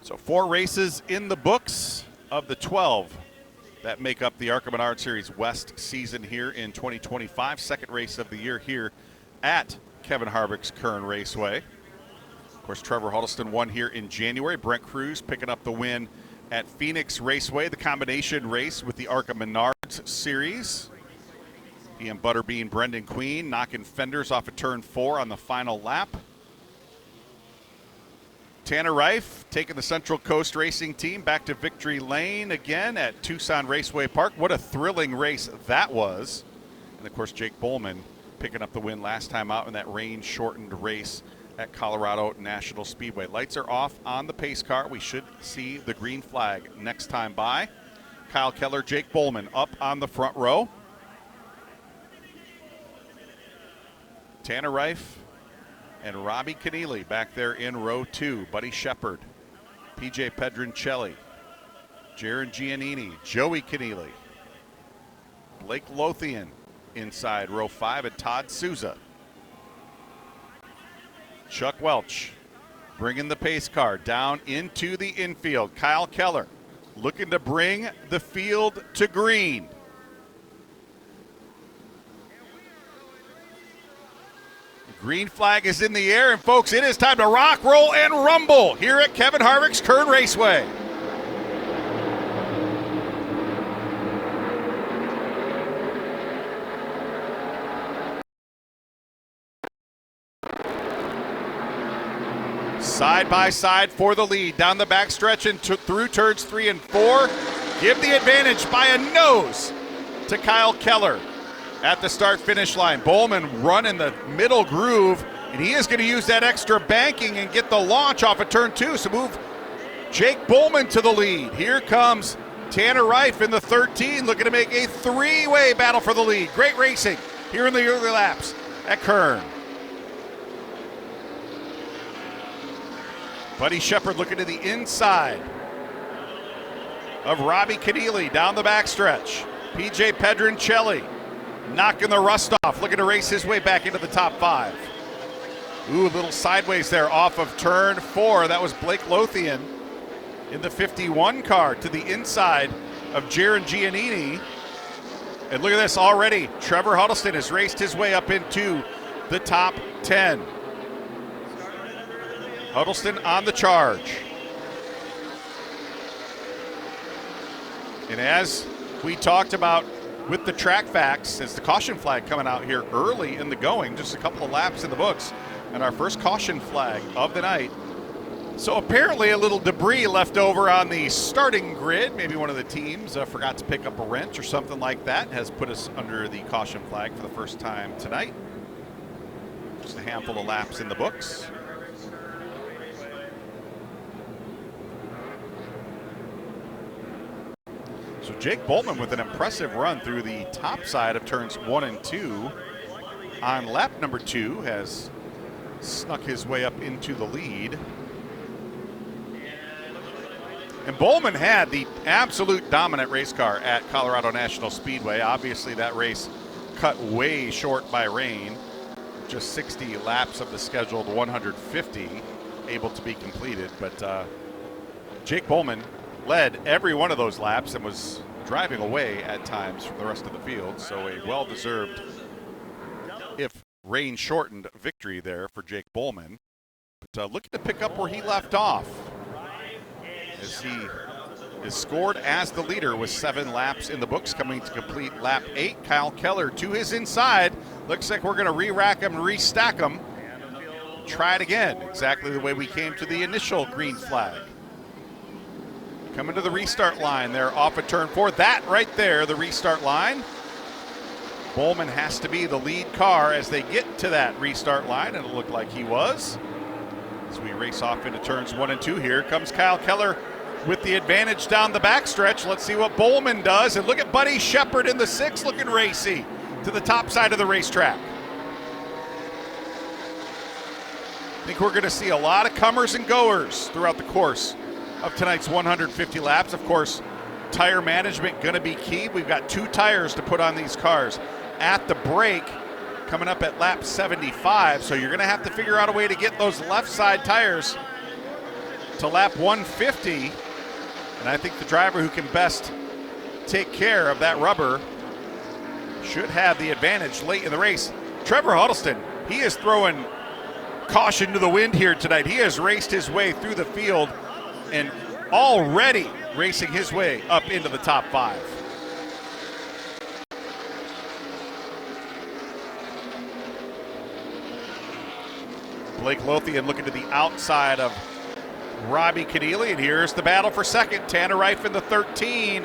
So 4 races in the books of the 12 that make up the ARCA Menards Series West season here in 2025. Second race of the year here at Kevin Harvick's Kern Raceway. Of course, Trevor Huddleston won here in January. Brent Cruz picking up the win at Phoenix Raceway, the combination race with the ARCA Menards Series. He and Butterbean Brendan Queen knocking fenders off of turn 4 on the final lap. Tanner Reif taking the Central Coast Racing Team back to victory lane again at Tucson Raceway Park. What a thrilling race that was. And, of course, Jake Bowman picking up the win last time out in that rain-shortened race at Colorado National Speedway. Lights are off on the pace car. We should see the green flag next time by. Kyle Keller, Jake Bowman up on the front row. Tanner Reif and Robbie Keneally back there in row 2. Buddy Shepard, PJ Pedroncelli, Jaron Giannini, Joey Keneally, Blake Lothian inside row 5, and Todd Souza. Chuck Welch bringing the pace car down into the infield. Kyle Keller looking to bring the field to green. Green flag is in the air, and folks, it is time to rock, roll, and rumble here at Kevin Harvick's Kern Raceway. Side by side for the lead, down the backstretch and through turns 3 and 4. Give the advantage by a nose to Kyle Keller. At the start-finish line, Bowman running the middle groove, and he is going to use that extra banking and get the launch off of turn 2, so move Jake Bowman to the lead. Here comes Tanner Reif in the 13, looking to make a 3-way battle for the lead. Great racing here in the early laps at Kern. Buddy Shepard looking to the inside of Robbie Keneally down the backstretch. PJ Pedroncelli knocking the rust off, looking to race his way back into the top 5. Ooh, a little sideways there off of turn 4. That was Blake Lothian in the 51 car to the inside of Jaron Giannini. And look at this already. Trevor Huddleston has raced his way up into the top 10. Huddleston on the charge. And as we talked about with the track facts, as the caution flag coming out here early in the going, just a couple of laps in the books, and our first caution flag of the night. So apparently a little debris left over on the starting grid. Maybe one of the teams forgot to pick up a wrench or something like that, has put us under the caution flag for the first time tonight. Just a handful of laps in the books. So Jake Bowman with an impressive run through the top side of turns 1 and 2. On lap number 2 has snuck his way up into the lead. And Bowman had the absolute dominant race car at Colorado National Speedway. Obviously that race cut way short by rain. Just 60 laps of the scheduled 150 able to be completed. But Jake Bowman led every one of those laps and was driving away at times from the rest of the field. So a well-deserved, if rain-shortened, victory there for Jake Bowman. But looking to pick up where he left off, as he is scored as the leader with 7 laps in the books, coming to complete lap 8. Kyle Keller to his inside. Looks like we're going to re-rack him and restack him. Try it again, exactly the way we came to the initial green flag. Coming to the restart line there off of turn 4. That right there, the restart line. Bowman has to be the lead car as they get to that restart line, and it looked like he was. As we race off into turns 1 and 2, here comes Kyle Keller with the advantage down the backstretch. Let's see what Bowman does. And look at Buddy Shepard in the 6 looking racy to the top side of the racetrack. I think we're going to see a lot of comers and goers throughout the course of tonight's 150 laps. Of course, tire management going to be key. We've got 2 tires to put on these cars at the break coming up at lap 75, so you're going to have to figure out a way to get those left side tires to lap 150. And I think the driver who can best take care of that rubber should have the advantage late in the race. Trevor Huddleston, he is throwing caution to the wind here tonight. He has raced his way through the field and already racing his way up into the top 5. Blake Lothian looking to the outside of Robbie Keneally, and here's the battle for second. Tanner Reif in the 13,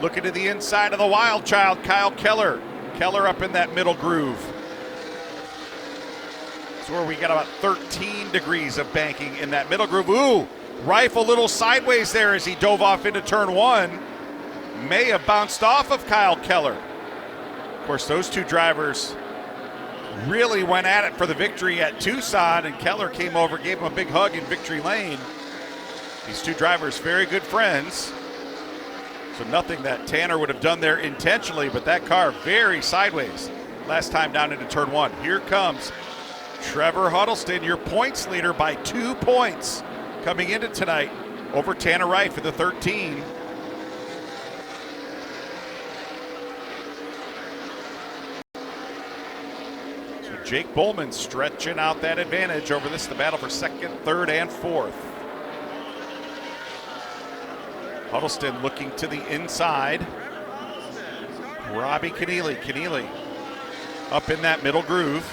looking to the inside of the wild child, Kyle Keller. Keller up in that middle groove. So where we got about 13 degrees of banking in that middle groove. Ooh, Reif a little sideways there as he dove off into turn 1. May have bounced off of Kyle Keller. Of course, those two drivers really went at it for the victory at Tucson, and Keller came over, gave him a big hug in victory lane. These two drivers, very good friends. So nothing that Tanner would have done there intentionally, but that car very sideways last time down into turn 1. Here comes Trevor Huddleston, your points leader by 2 points coming into tonight over Tanner Reif in the 13. Jake Bowman stretching out that advantage over this, the battle for second, third, and fourth. Huddleston looking to the inside. Robbie Keneally. Keneally up in that middle groove.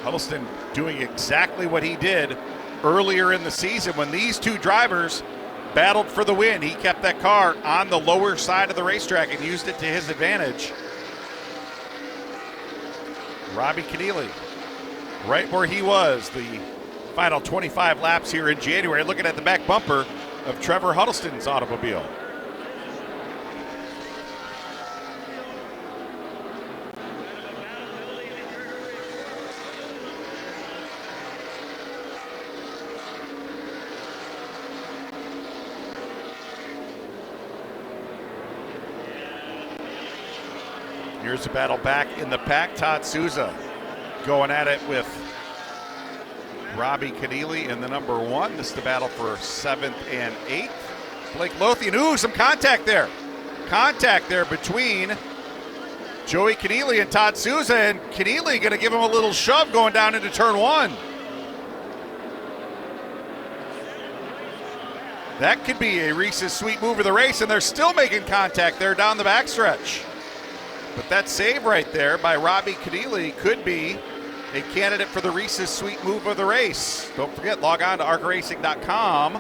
Huddleston doing exactly what he did earlier in the season when these two drivers battled for the win. He kept that car on the lower side of the racetrack and used it to his advantage. Robbie Keneally, right where he was the final 25 laps here in January, looking at the back bumper of Trevor Huddleston's automobile. Here's a battle back in the pack. Todd Souza going at it with Robbie Keneally in the number 1. This is the battle for 7th and 8th. Blake Lothian, ooh, some contact there. Contact there between Joey Keneally and Todd Souza, and Keneally going to give him a little shove going down into turn 1. That could be a Reese's Sweet move of the race, and they're still making contact there down the backstretch. But that save right there by Robbie Keneally could be a candidate for the Reese's Sweet move of the race. Don't forget, log on to arcaracing.com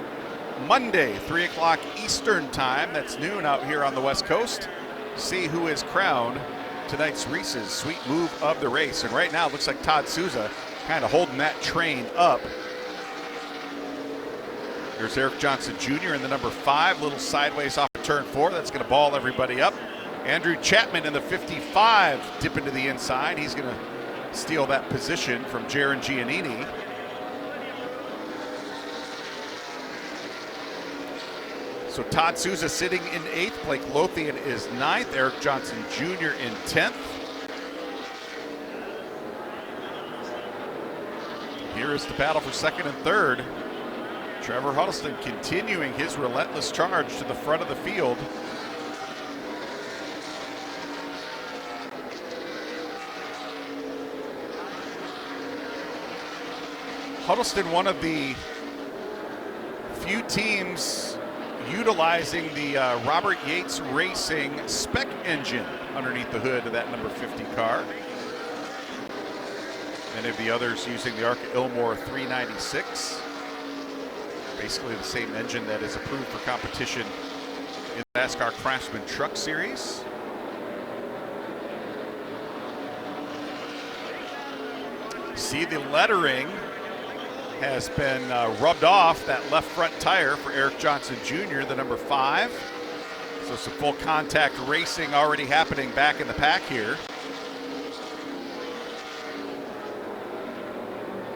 Monday, 3 o'clock Eastern time. That's noon out here on the West Coast. See who is crowned tonight's Reese's Sweet move of the race. And right now, it looks like Todd Souza kind of holding that train up. Here's Eric Johnson Jr. in the number 5, little sideways off of turn 4. That's going to ball everybody up. Andrew Chapman in the 55, dipping to the inside. He's going to steal that position from Jaron Giannini. So Todd Souza sitting in 8th. Blake Lothian is 9th. Eric Johnson Jr. in 10th. Here is the battle for 2nd and 3rd. Trevor Huddleston continuing his relentless charge to the front of the field. Huddleston, one of the few teams utilizing the Robert Yates Racing spec engine underneath the hood of that number 50 car. Many of the others using the ARCA Ilmore 396. Basically the same engine that is approved for competition in the NASCAR Craftsman Truck Series. See, the lettering has been rubbed off that left front tire for Eric Johnson Jr., the number 5. So some full contact racing already happening back in the pack here.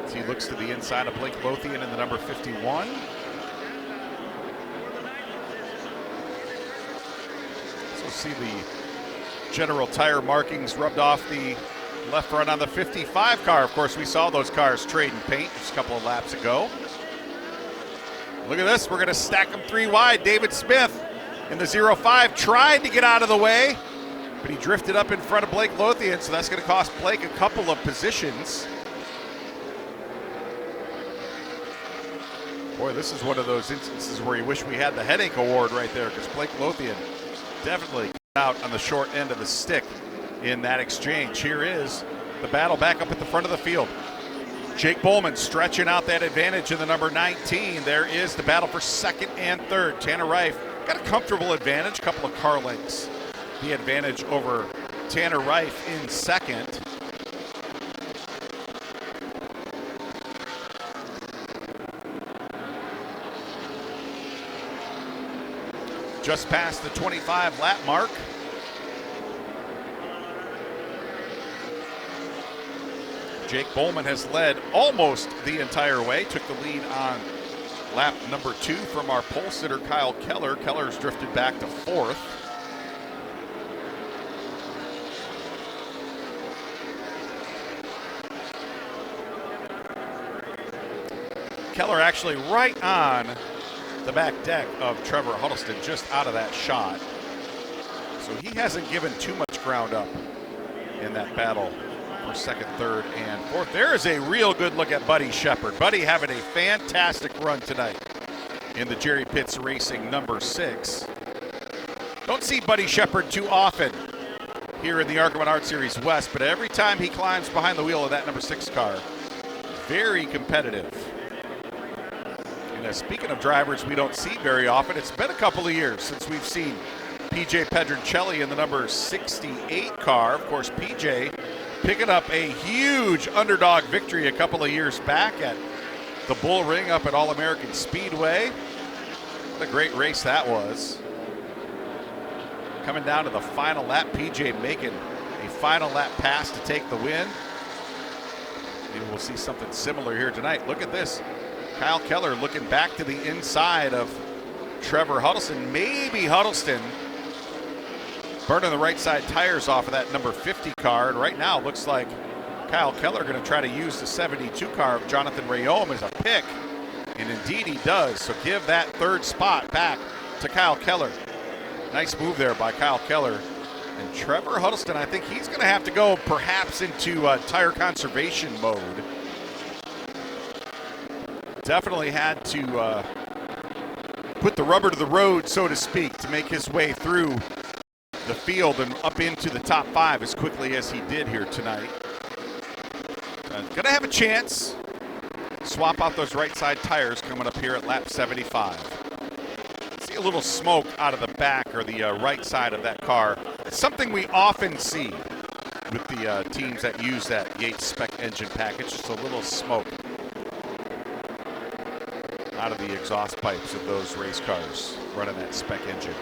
As he looks to the inside of Blake Lothian in the number 51. So see the general tire markings rubbed off the left front on the 55 car. Of course, we saw those cars trading paint just a couple of laps ago. Look at this. We're going to stack them 3 wide. David Smith in the 05 tried to get out of the way, but he drifted up in front of Blake Lothian, so that's going to cost Blake a couple of positions. Boy, this is one of those instances where you wish we had the headache award right there, because Blake Lothian definitely out on the short end of the stick in that exchange. Here is the battle back up at the front of the field. Jake Bowman stretching out that advantage in the number 19. There is the battle for second and third. Tanner Reif got a comfortable advantage, a couple of car lengths. The advantage over Tanner Reif in second. Just past the 25 lap mark. Jake Bowman has led almost the entire way, took the lead on lap number 2 from our pole sitter Kyle Keller. Keller's drifted back to 4th. Keller actually right on the back deck of Trevor Huddleston, just out of that shot. So he hasn't given too much ground up in that battle for second, third, and fourth. There is a real good look at Buddy Shepard. Buddy having a fantastic run tonight in the Jerry Pitts Racing number 6. Don't see Buddy Shepard too often here in the ARCA Menards Series West, but every time he climbs behind the wheel of that number 6 car, very competitive. And speaking of drivers we don't see very often, it's been a couple of years since we've seen PJ Pedroncelli in the number 68 car. Of course, PJ picking up a huge underdog victory a couple of years back at the Bull Ring up at All-American Speedway. What a great race that was. Coming down to the final lap, PJ making a final lap pass to take the win. Maybe we'll see something similar here tonight. Look at this. Kyle Keller looking back to the inside of Trevor Huddleston. Maybe Huddleston burning the right side tires off of that number 50 car. And right now it looks like Kyle Keller going to try to use the 72 car of Jonathan Rayom as a pick. And indeed he does. So give that third spot back to Kyle Keller. Nice move there by Kyle Keller. And Trevor Huddleston, I think he's going to have to go perhaps into tire conservation mode. Definitely had to put the rubber to the road, so to speak, to make his way through the field and up into the top 5 as quickly as he did here tonight. Gonna have a chance to swap out those right side tires coming up here at lap 75. See a little smoke out of the back or the right side of that car. It's something we often see with the teams that use that Yates spec engine package, just a little smoke out of the exhaust pipes of those race cars running that spec engine.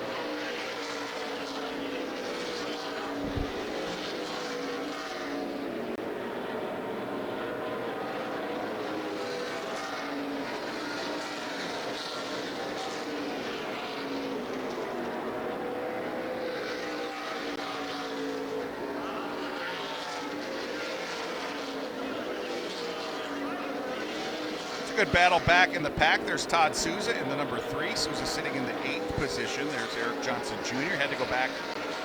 Good battle back in the pack. There's Todd Souza in the number 3. Souza sitting in the 8th position. There's Eric Johnson Jr. Had to go back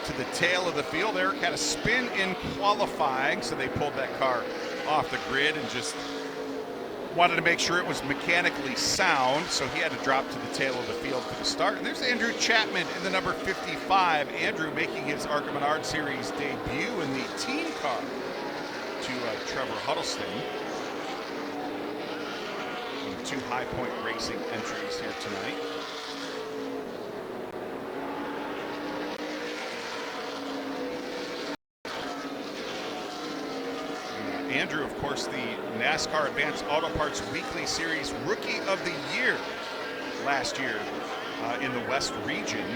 to the tail of the field. Eric had a spin in qualifying, so they pulled that car off the grid and just wanted to make sure it was mechanically sound, so he had to drop to the tail of the field for the start. And there's Andrew Chapman in the number 55. Andrew making his ARCA Menards Series debut in the team car to Trevor Huddleston. 2 High Point Racing entries here tonight. Andrew, of course, the NASCAR Advanced Auto Parts Weekly Series Rookie of the Year last year in the West region.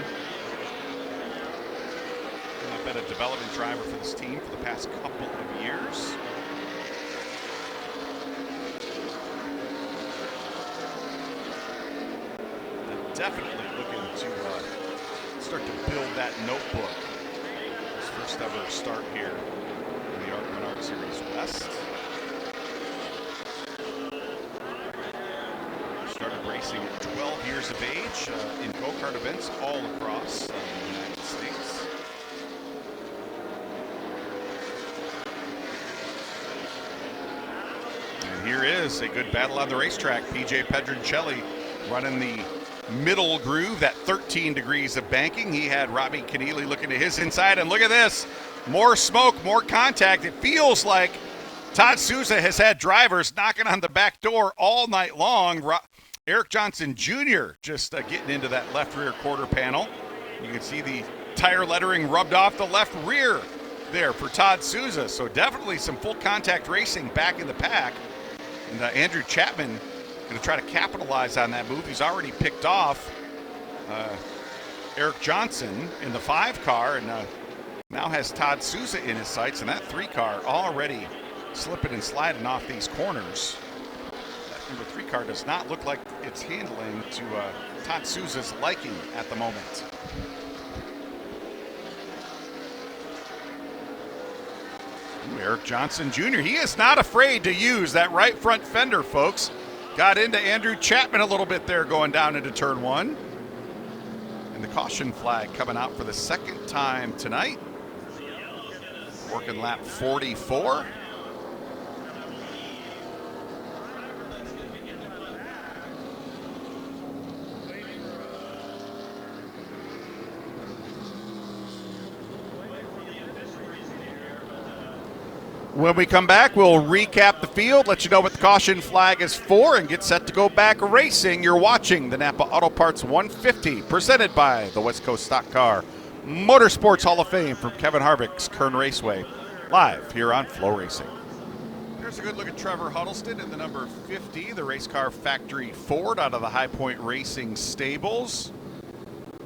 And I've been a development driver for this team for the past couple of years. Definitely looking to start to build that notebook. His first ever start here in the ARCA Menards Series West. Started racing at 12 years of age in go-kart events all across the United States. And here is a good battle on the racetrack. PJ Pedroncelli running the middle groove, that 13 degrees of banking. He had Robbie Keneally looking to his inside, and look at this. More smoke, more contact. It feels like Todd Souza has had drivers knocking on the back door all night long. Eric Johnson Jr. just getting into that left rear quarter panel. You can see the tire lettering rubbed off the left rear there for Todd Souza. So definitely some full contact racing back in the pack. And Andrew Chapman going to try to capitalize on that move. He's already picked off Eric Johnson in the 5 car, and now has Todd Souza in his sights, and that 3 car already slipping and sliding off these corners. That number 3 car does not look like it's handling to Todd Souza's liking at the moment. Eric Johnson Jr., he is not afraid to use that right front fender, folks. Got into Andrew Chapman a little bit there going down into turn 1. And the caution flag coming out for the second time tonight. Working lap 44. When we come back, we'll recap the field, let you know what the caution flag is for, and get set to go back racing. You're watching the NAPA Auto Parts 150, presented by the West Coast Stock Car Motorsports Hall of Fame from Kevin Harvick's Kern Raceway, live here on Flow Racing. Here's a good look at Trevor Huddleston in the number 50, the race car factory Ford out of the High Point Racing stables.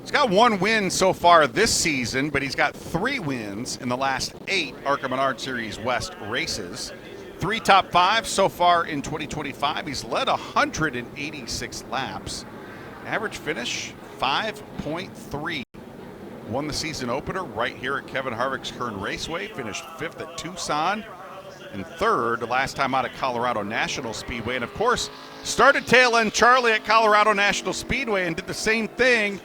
He's got 1 win so far this season, but he's got 3 wins in the last 8 ARCA Menards Series West races. 3 top 5 so far in 2025. He's led 186 laps. Average finish, 5.3. Won the season opener right here at Kevin Harvick's Kern Raceway. Finished 5th at Tucson and 3rd last time out at Colorado National Speedway. And, of course, started tail end Charlie at Colorado National Speedway and did the same thing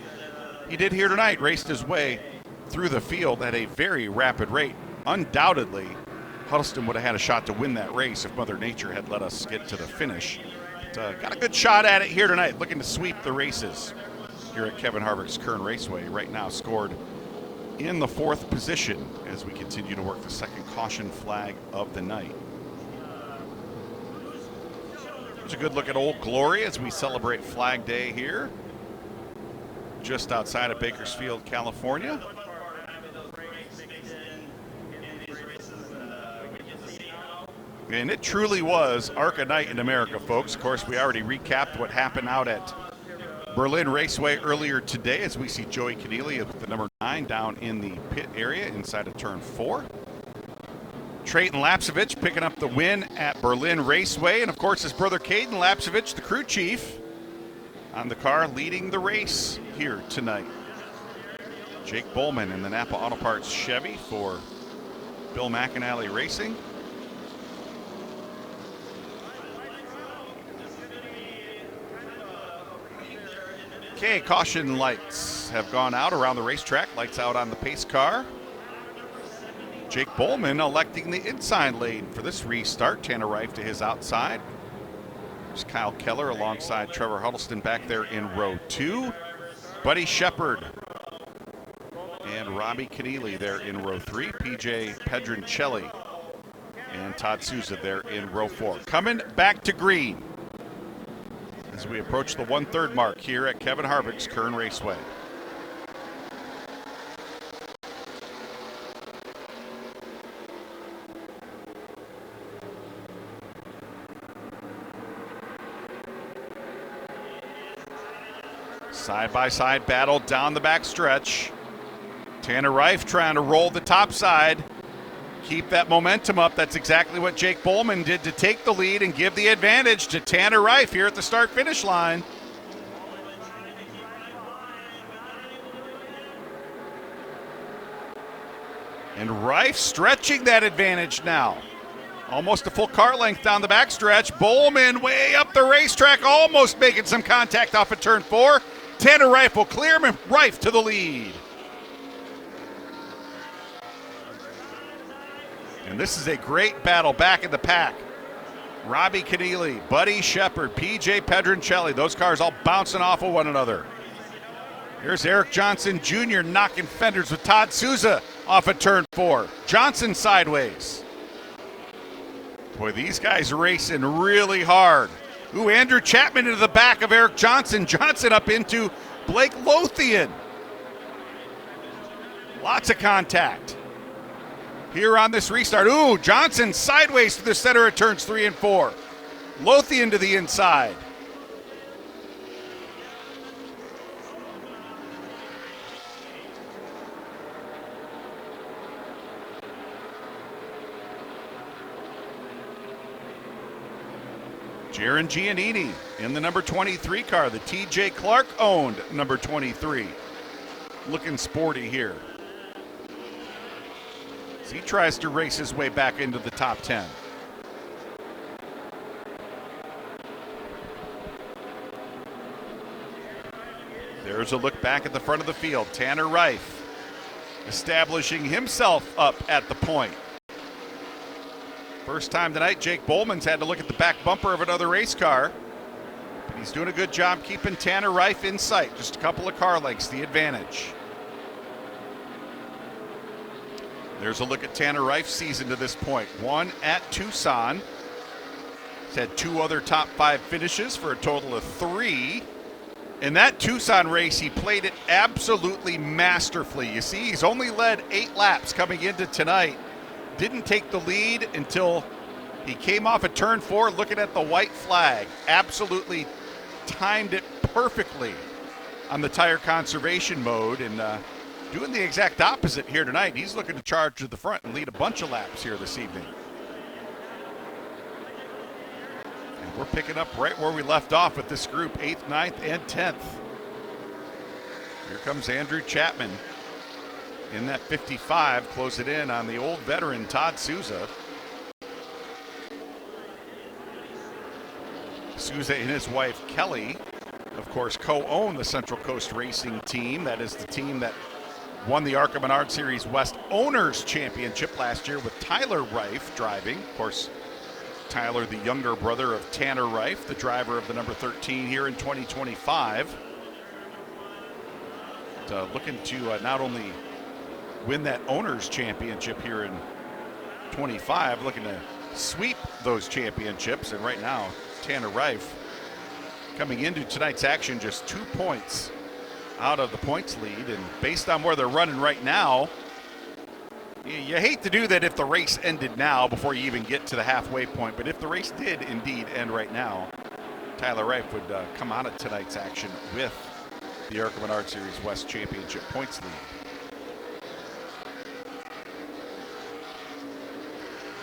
he did here tonight. Raced his way through the field at a very rapid rate. Undoubtedly, Huddleston would have had a shot to win that race if Mother Nature had let us get to the finish. But, got a good shot at it here tonight, looking to sweep the races here at Kevin Harvick's Kern Raceway. Right now scored in the 4th position as we continue to work the second caution flag of the night. Here's a good look at Old Glory as we celebrate Flag Day here, just outside of Bakersfield, California. And it truly was ARCA night in America, folks. Of course, we already recapped what happened out at Berlin Raceway earlier today as we see Joey Keneally with the number 9 down in the pit area inside of turn 4. Trayton Lapsevich picking up the win at Berlin Raceway. And, of course, his brother Caden Lapsevich, the crew chief, on the car leading the race here tonight. Jake Bowman in the NAPA Auto Parts Chevy for Bill McAnally Racing. Okay, caution lights have gone out around the racetrack. Lights out on the pace car. Jake Bowman electing the inside lane for this restart. Tanner Reif to his outside. There's Kyle Keller alongside Trevor Huddleston back there in row 2. Buddy Shepard and Robbie Keneally there in row 3. PJ Pedroncelli and Todd Souza there in row 4. Coming back to green as we approach the 1/3 mark here at Kevin Harvick's Kern Raceway. Side-by-side battle down the back stretch. Tanner Reif trying to roll the top side. Keep that momentum up. That's exactly what Jake Bowman did to take the lead and give the advantage to Tanner Reif here at the start-finish line. And Rife stretching that advantage now. Almost a full car length down the backstretch. Bowman way up the racetrack, almost making some contact off of turn 4. Tanner Rife will clear him, and Rife to the lead. And this is a great battle back in the pack. Robbie Keneally, Buddy Shepard, PJ Pedroncelli, those cars all bouncing off of one another. Here's Eric Johnson Jr. knocking fenders with Todd Souza off of turn 4. Johnson sideways. Boy, these guys are racing really hard. Ooh, Andrew Chapman into the back of Eric Johnson. Johnson up into Blake Lothian. Lots of contact here on this restart. Ooh, Johnson sideways to the center of turns 3 and 4. Lothian to the inside. Jaron Giannini in the number 23 car, the TJ Clark owned number 23. Looking sporty here as he tries to race his way back into the top 10. There's a look back at the front of the field. Tanner Rife establishing himself up at the point. First time tonight, Jake Bowman's had to look at the back bumper of another race car. But he's doing a good job keeping Tanner Rife in sight. Just a couple of car lengths, the advantage. There's a look at Tanner Rife's season to this point. One at Tucson. He's had 2 other top 5 finishes for a total of 3. In that Tucson race, he played it absolutely masterfully. You see, he's only led 8 laps coming into tonight. Didn't take the lead until he came off of turn 4 looking at the white flag. Absolutely timed it perfectly on the tire conservation mode, and doing the exact opposite here tonight. He's looking to charge to the front and lead a bunch of laps here this evening. And we're picking up right where we left off with this group, 8th, 9th, and 10th. Here comes Andrew Chapman in that 55, close it in on the old veteran Todd Souza. Souza and his wife Kelly, of course, co-own the Central Coast Racing team. That is the team that won the ARCA Menards Series West Owners Championship last year with Tyler Rife driving. Of course, Tyler, the younger brother of Tanner Rife, the driver of the number 13 here in 2025. Looking to not only win that Owners Championship here in 25, looking to sweep those championships. And right now, Tanner Rife coming into tonight's action just 2 points out of the points lead. And based on where they're running right now, you hate to do that if the race ended now before you even get to the halfway point. But if the race did indeed end right now, Tyler Rife would come out of tonight's action with the ARCA Menards Series West Championship points lead.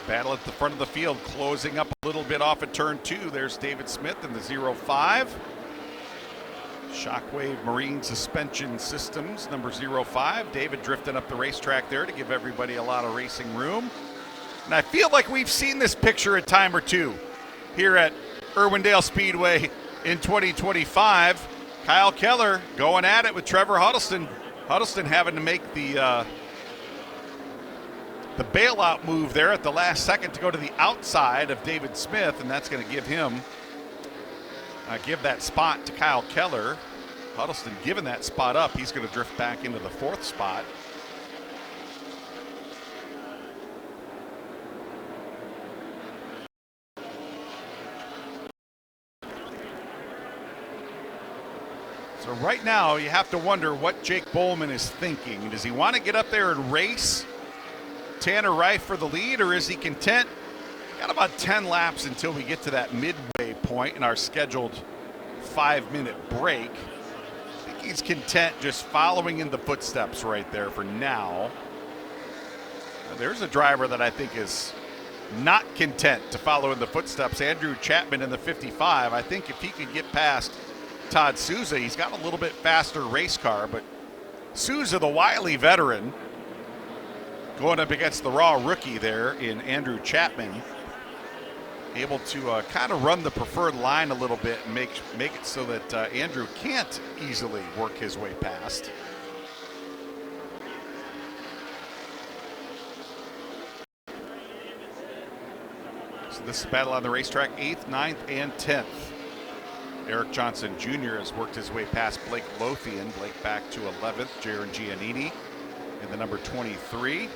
Battle at the front of the field, closing up a little bit off at turn 2. There's David Smith in the 05. Shockwave Marine Suspension Systems, number 05. David drifting up the racetrack there to give everybody a lot of racing room. And I feel like we've seen this picture a time or two here at Irwindale Speedway in 2025. Kyle Keller going at it with Trevor Huddleston. Huddleston having to make the bailout move there at the last second to go to the outside of David Smith, and that's going to give him give that spot to Kyle Keller. Huddleston giving that spot up. He's going to drift back into the 4th spot. So right now you have to wonder what Jake Bowman is thinking. Does he want to get up there and race Tanner Rife for the lead, or is he content? Got about 10 laps until we get to that midway point in our scheduled 5-minute break. I think he's content just following in the footsteps right there for now. There's a driver that I think is not content to follow in the footsteps, Andrew Chapman in the 55. I think if he could get past Todd Souza, he's got a little bit faster race car, but Souza, the wily veteran, Going up against the raw rookie there in Andrew Chapman. Able to kind of run the preferred line a little bit and make it so that Andrew can't easily work his way past. So this is battle on the racetrack, 8th, 9th, and 10th. Eric Johnson Jr. has worked his way past Blake Lothian. Blake back to 11th. Jaron Giannini in the number 23.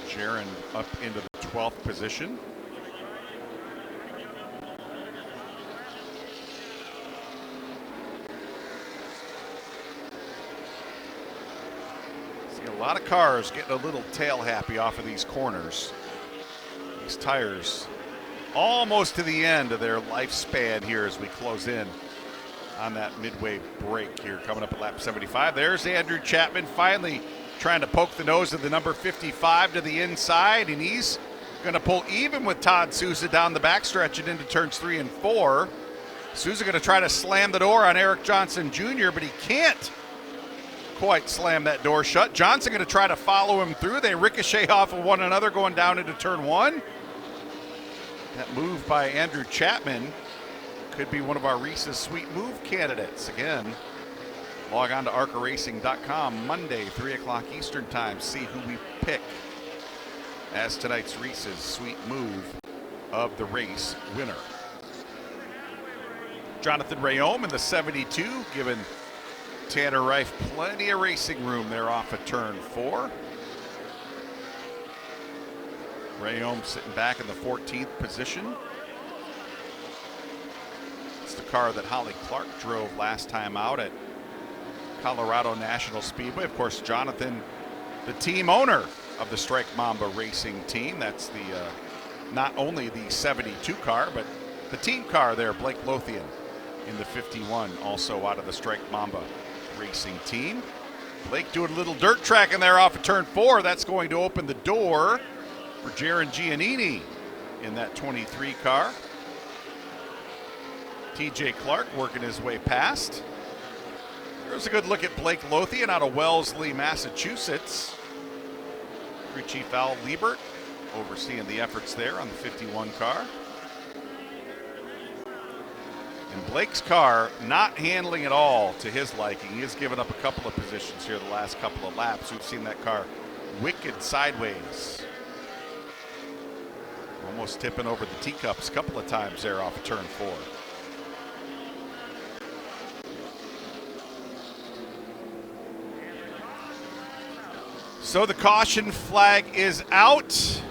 Jaron up into the 12th position. See a lot of cars getting a little tail happy off of these corners. These tires almost to the end of their lifespan here as we close in on that midway break here, coming up at lap 75. There's Andrew Chapman finally trying to poke the nose of the number 55 to the inside, and he's going to pull even with Todd Souza down the backstretch and into turns 3 and 4. Souza going to try to slam the door on Eric Johnson Jr., but he can't quite slam that door shut. Johnson going to try to follow him through. They ricochet off of one another going down into turn 1. That move by Andrew Chapman could be one of our Reese's Sweet Move candidates. Again, log on to arcaracing.com Monday, 3 o'clock Eastern time. See who we pick as tonight's Reese's Sweet Move of the race winner. Jonathan Rayome in the 72, giving Tanner Reif plenty of racing room there off of turn 4. Rayome sitting back in the 14th position. It's the car that Holly Clark drove last time out at Colorado National Speedway. Of course, Jonathan, the team owner of the Strike Mamba racing team. That's the not only the 72 car, but the team car there, Blake Lothian in the 51, also out of the Strike Mamba racing team. Blake doing a little dirt tracking there off of turn 4. That's going to open the door for Jaron Giannini in that 23 car. TJ Clark working his way past. There's a good look at Blake Lothian out of Wellesley, Massachusetts. Crew Chief Al Liebert overseeing the efforts there on the 51 car. And Blake's car not handling at all to his liking. He has given up a couple of positions here the last couple of laps. We've seen that car wicked sideways. Almost tipping over the teacups a couple of times there off of turn 4. So the caution flag is out.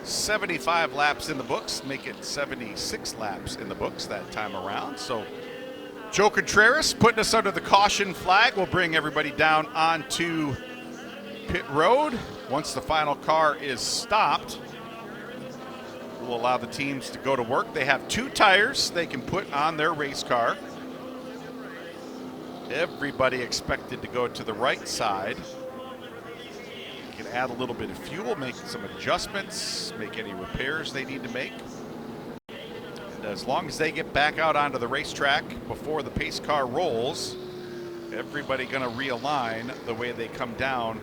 75 laps in the books, make it 76 laps in the books that time around. So Joe Contreras putting us under the caution flag will bring everybody down onto pit road. Once the final car is stopped, we'll allow the teams to go to work. They have 2 tires they can put on their race car. Everybody expected to go to the right side. Can add a little bit of fuel, make some adjustments, make any repairs they need to make. And as long as they get back out onto the racetrack before the pace car rolls, everybody going to realign the way they come down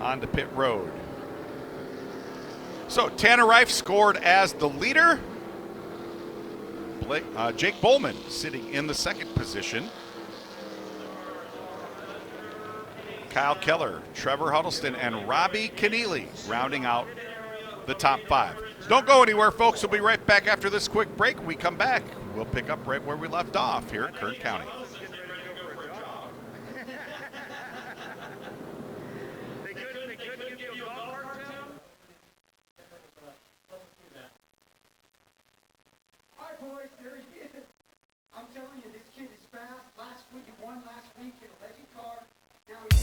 onto pit road. So Tanner Reif scored as the leader. Jake Bowman sitting in the 2nd position. Kyle Keller, Trevor Huddleston, and Robbie Keneally rounding out the top 5. Don't go anywhere, folks. We'll be right back after this quick break. When we come back, we'll pick up right where we left off here at Kern County. I'm telling you, this kid is fast. Last week, he won last week in a legend car. Now he's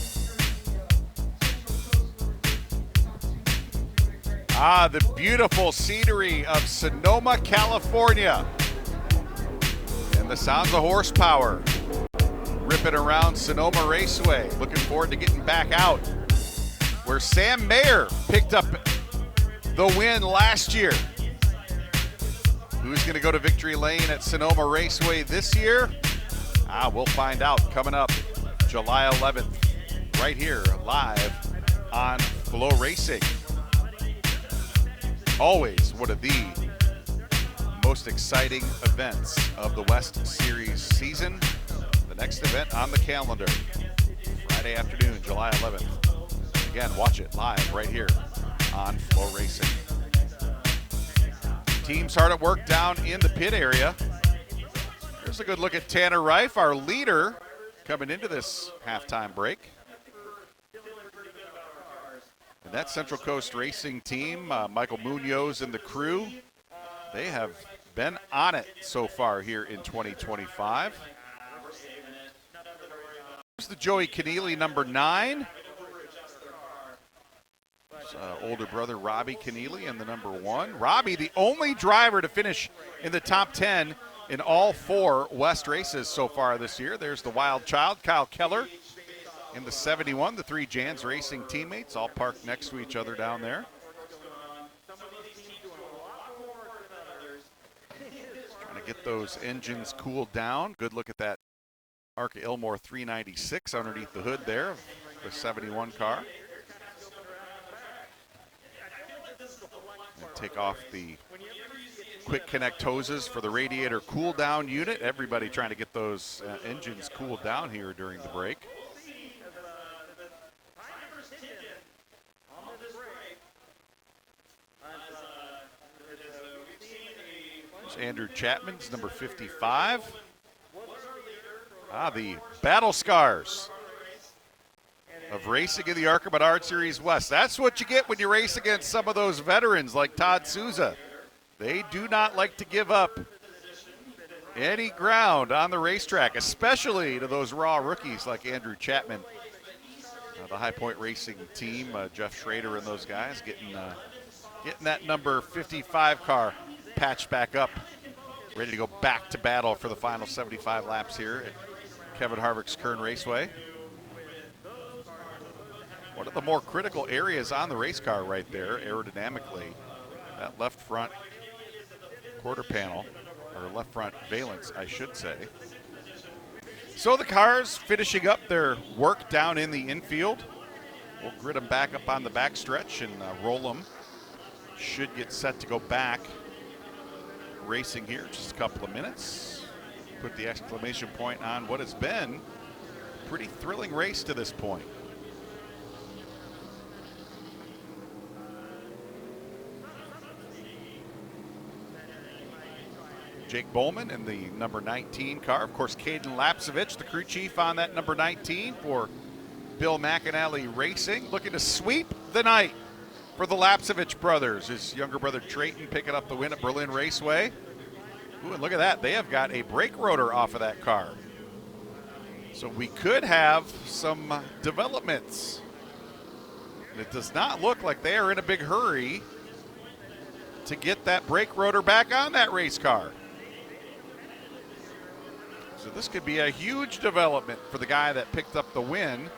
the beautiful scenery of Sonoma, California. And the sounds of horsepower ripping around Sonoma Raceway. Looking forward to getting back out where Sam Mayer picked up the win last year. Who's going to go to victory lane at Sonoma Raceway this year? We'll find out coming up July 11th, right here, live on Flow Racing. Always one of the most exciting events of the West Series season. The next event on the calendar, Friday afternoon, July 11th. Again, watch it live right here on Flow Racing. Teams hard at work down in the pit area. Here's a good look at Tanner Reif, our leader, coming into this halftime break. And that Central Coast Racing team, Michael Munoz and the crew, they have been on it so far here in 2025. Here's the Joey Keneally, number 9. Older brother Robbie Keneally in the number 1. Robbie, the only driver to finish in the top 10 in all 4 West races so far this year. There's the wild child, Kyle Keller, in the 71. The 3 Jans Racing teammates all parked next to each other down there. Trying to get those engines cooled down. Good look at that ARCA Ilmore 396 underneath the hood there of the 71 car. And take off the quick connect hoses for the radiator cool down unit. Everybody trying to get those engines cooled down here during the break. There's Andrew Chapman's number 55. The battle scars of racing in the ARCA Menards Series West. That's what you get when you race against some of those veterans like Todd Souza. They do not like to give up any ground on the racetrack, especially to those raw rookies like Andrew Chapman. The High Point Racing team, Jeff Schrader and those guys getting that number 55 car patched back up, ready to go back to battle for the final 75 laps here at Kevin Harvick's Kern Raceway. One of the more critical areas on the race car right there, aerodynamically, that left front quarter panel, or left front valence, I should say. So the cars finishing up their work down in the infield. We'll grid them back up on the back stretch and roll them. Should get set to go back racing here in just a couple of minutes. Put the exclamation point on what has been a pretty thrilling race to this point. Jake Bowman in the number 19 car. Of course, Caden Lapsevich, the crew chief on that number 19 for Bill McAnally Racing, looking to sweep the night for the Lapsevich brothers. His younger brother Trayton picking up the win at Berlin Raceway. Ooh, and look at that. They have got a brake rotor off of that car. So we could have some developments. It does not look like they are in a big hurry to get that brake rotor back on that race car. So this could be a huge development for the guy that picked up the win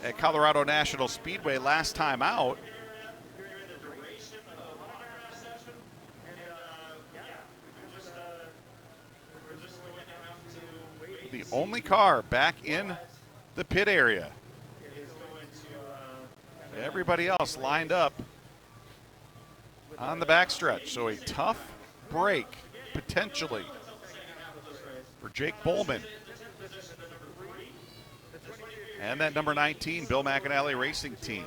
at Colorado National Speedway last time out. The only car back in the pit area. Everybody else lined up on the backstretch. So a tough break, potentially, for Jake Bowman. And that number 19, Bill McAnally Racing Team.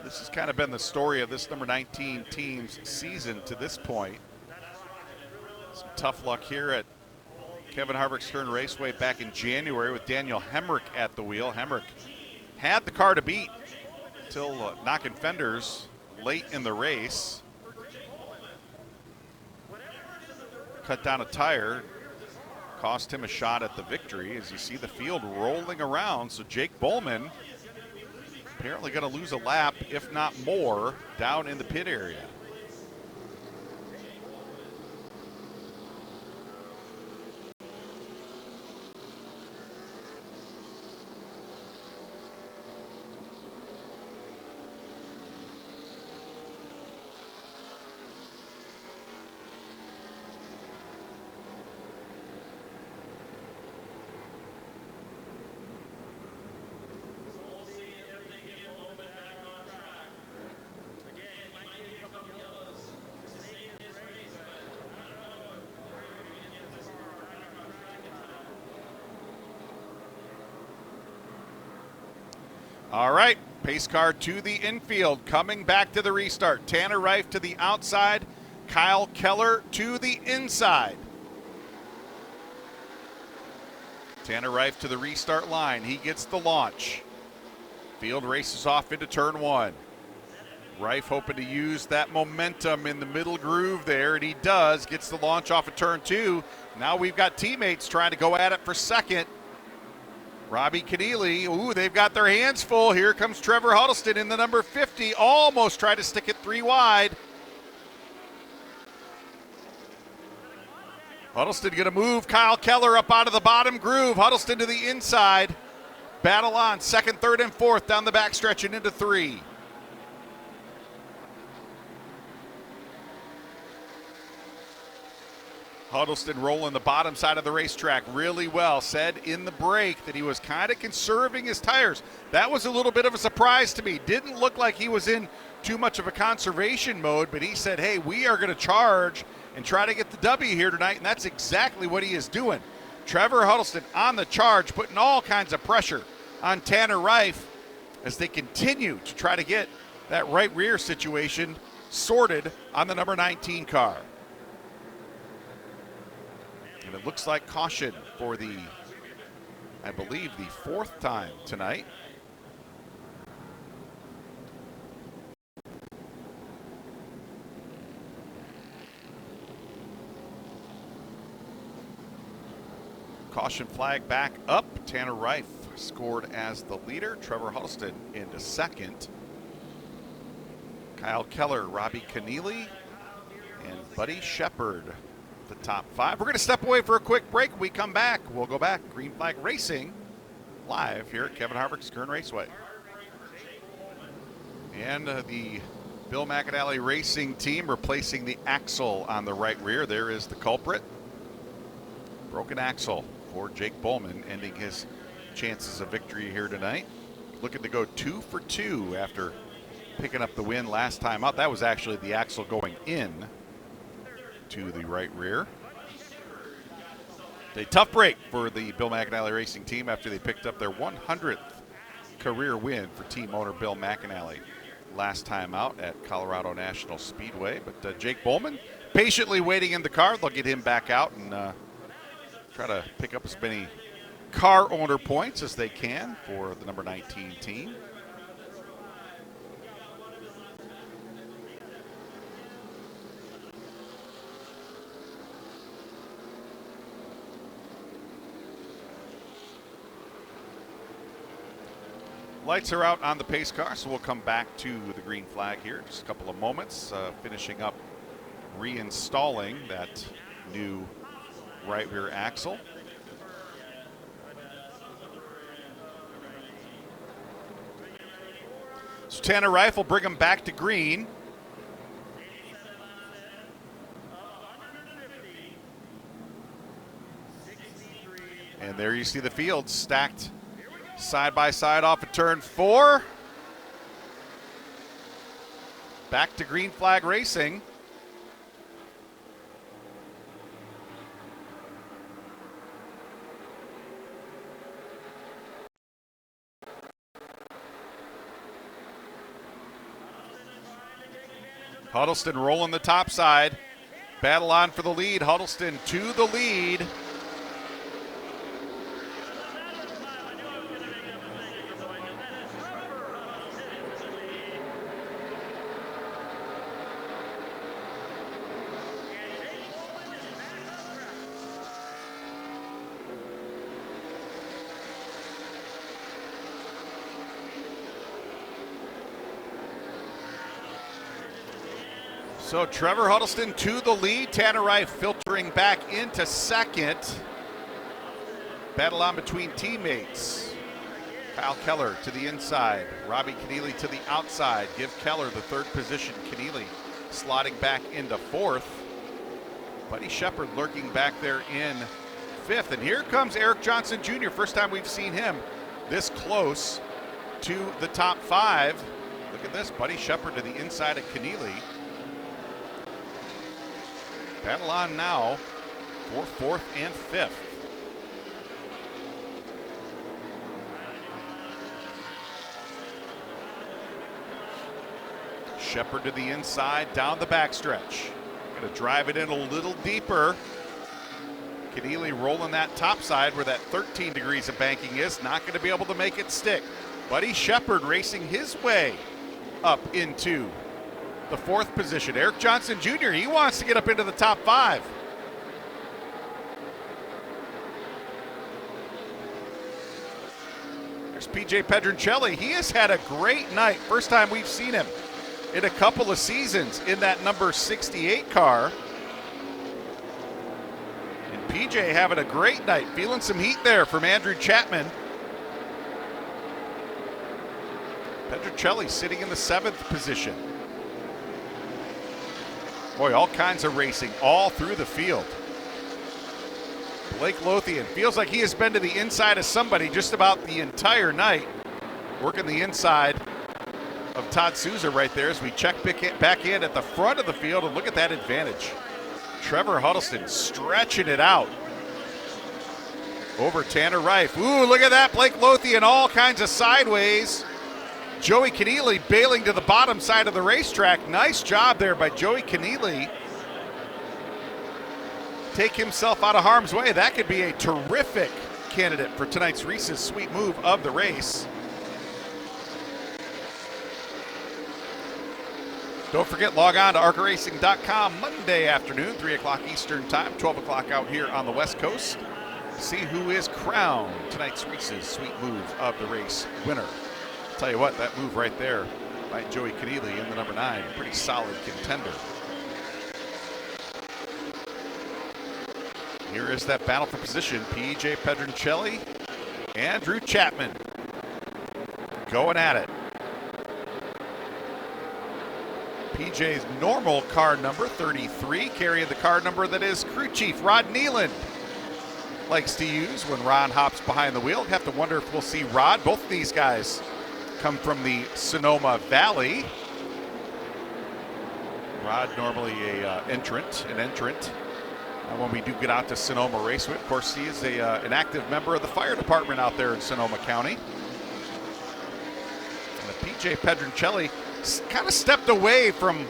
This has kind of been the story of this number 19 team's season to this point. Some tough luck here at Kevin Harvick's Kern Raceway back in January with Daniel Hemrick at the wheel. Hemrick had the car to beat until knocking fenders late in the race. Cut down a tire, cost him a shot at the victory as you see the field rolling around. So Jake Bowman apparently going to lose a lap, if not more, down in the pit area. All right, pace car to the infield, coming back to the restart. Tanner Reif to the outside, Kyle Keller to the inside. Tanner Reif to the restart line. He gets the launch. Field races off into turn one. Reif hoping to use that momentum in the middle groove there, and he does. Gets the launch off of turn two. Now we've got teammates trying to go at it for second. Robbie Keneally, ooh, they've got their hands full. Here comes Trevor Huddleston in the number 50. Almost tried to stick it 3 wide. Huddleston going to move Kyle Keller up out of the bottom groove. Huddleston to the inside. Battle on, second, third, and fourth down the backstretch and into 3. Huddleston rolling the bottom side of the racetrack really well. Said in the break that he was kind of conserving his tires. That was a little bit of a surprise to me. Didn't look like he was in too much of a conservation mode, but he said, hey, we are going to charge and try to get the W here tonight, and that's exactly what he is doing. Trevor Huddleston on the charge, putting all kinds of pressure on Tanner Reif as they continue to try to get that right rear situation sorted on the number 19 car. And it looks like caution for the, I believe, the 4th time tonight. Caution flag back up. Tanner Reif scored as the leader. Trevor Huddleston into second. Kyle Keller, Robbie Keneally, and Buddy Shepard, the top 5. We're going to step away for a quick break. When we come back, we'll go back. Green Flag Racing live here at Kevin Harvick's Kern Raceway. And the Bill McAnally Racing team replacing the axle on the right rear. There is the culprit. Broken axle for Jake Bowman, ending his chances of victory here tonight. Looking to go 2 for 2 after picking up the win last time out. That was actually the axle going in to the right rear. A tough break for the Bill McAnally Racing team after they picked up their 100th career win for team owner Bill McAnally last time out at Colorado National Speedway. But Jake Bowman patiently waiting in the car. They'll get him back out and try to pick up as many car owner points as they can for the number 19 team. Lights are out on the pace car, so we'll come back to the green flag here in just a couple of moments, finishing up reinstalling that new right rear axle. So Tanner Reif will bring him back to green. And there you see the field stacked side by side off of turn 4. Back to green flag racing. Huddleston rolling the top side. Battle on for the lead. Huddleston to the lead. So Trevor Huddleston to the lead. Tanner Reif filtering back into second. Battle on between teammates. Kyle Keller to the inside. Robbie Keneally to the outside. Give Keller the 3rd position. Keneally slotting back into 4th. Buddy Shepard lurking back there in 5th. And here comes Eric Johnson Jr. First time we've seen him this close to the top 5. Look at this. Buddy Shepard to the inside of Keneally. Battle on now for 4th and 5th. Shepard to the inside, down the backstretch. Going to drive it in a little deeper. Keneally rolling that top side where that 13 degrees of banking is. Not going to be able to make it stick. Buddy Shepard racing his way up into the 4th position. Eric Johnson Jr., he wants to get up into the top 5. There's PJ Pedroncelli. He has had a great night. First time we've seen him in a couple of seasons in that number 68 car. And PJ having a great night, feeling some heat there from Andrew Chapman. Pedroncelli sitting in the 7th position. Boy, all kinds of racing all through the field. Blake Lothian feels like he has been to the inside of somebody just about the entire night. Working the inside of Todd Souza right there as we check back in at the front of the field, and look at that advantage. Trevor Huddleston stretching it out over Tanner Reif. Ooh, look at that. Blake Lothian all kinds of sideways. Joey Keneally bailing to the bottom side of the racetrack. Nice job there by Joey Keneally. Take himself out of harm's way. That could be a terrific candidate for tonight's Reese's Sweet Move of the race. Don't forget, log on to arcaracing.com Monday afternoon, 3 o'clock Eastern time, 12 o'clock out here on the West Coast. See who is crowned tonight's Reese's Sweet Move of the race winner. Tell you what, that move right there by Joey Keneally in the number 9, pretty solid contender. Here is that battle for position. PJ Pedroncelli, Andrew Chapman going at it. PJ's normal car number, 33, carrying the car number that is crew chief Rod Nealand likes to use when Ron hops behind the wheel. Have to wonder if we'll see Rod. Both of these guys come from the Sonoma Valley. Rod normally an entrant. When we do get out to Sonoma Raceway, of course, he is an active member of the fire department out there in Sonoma County. And PJ Pedroncelli kind of stepped away from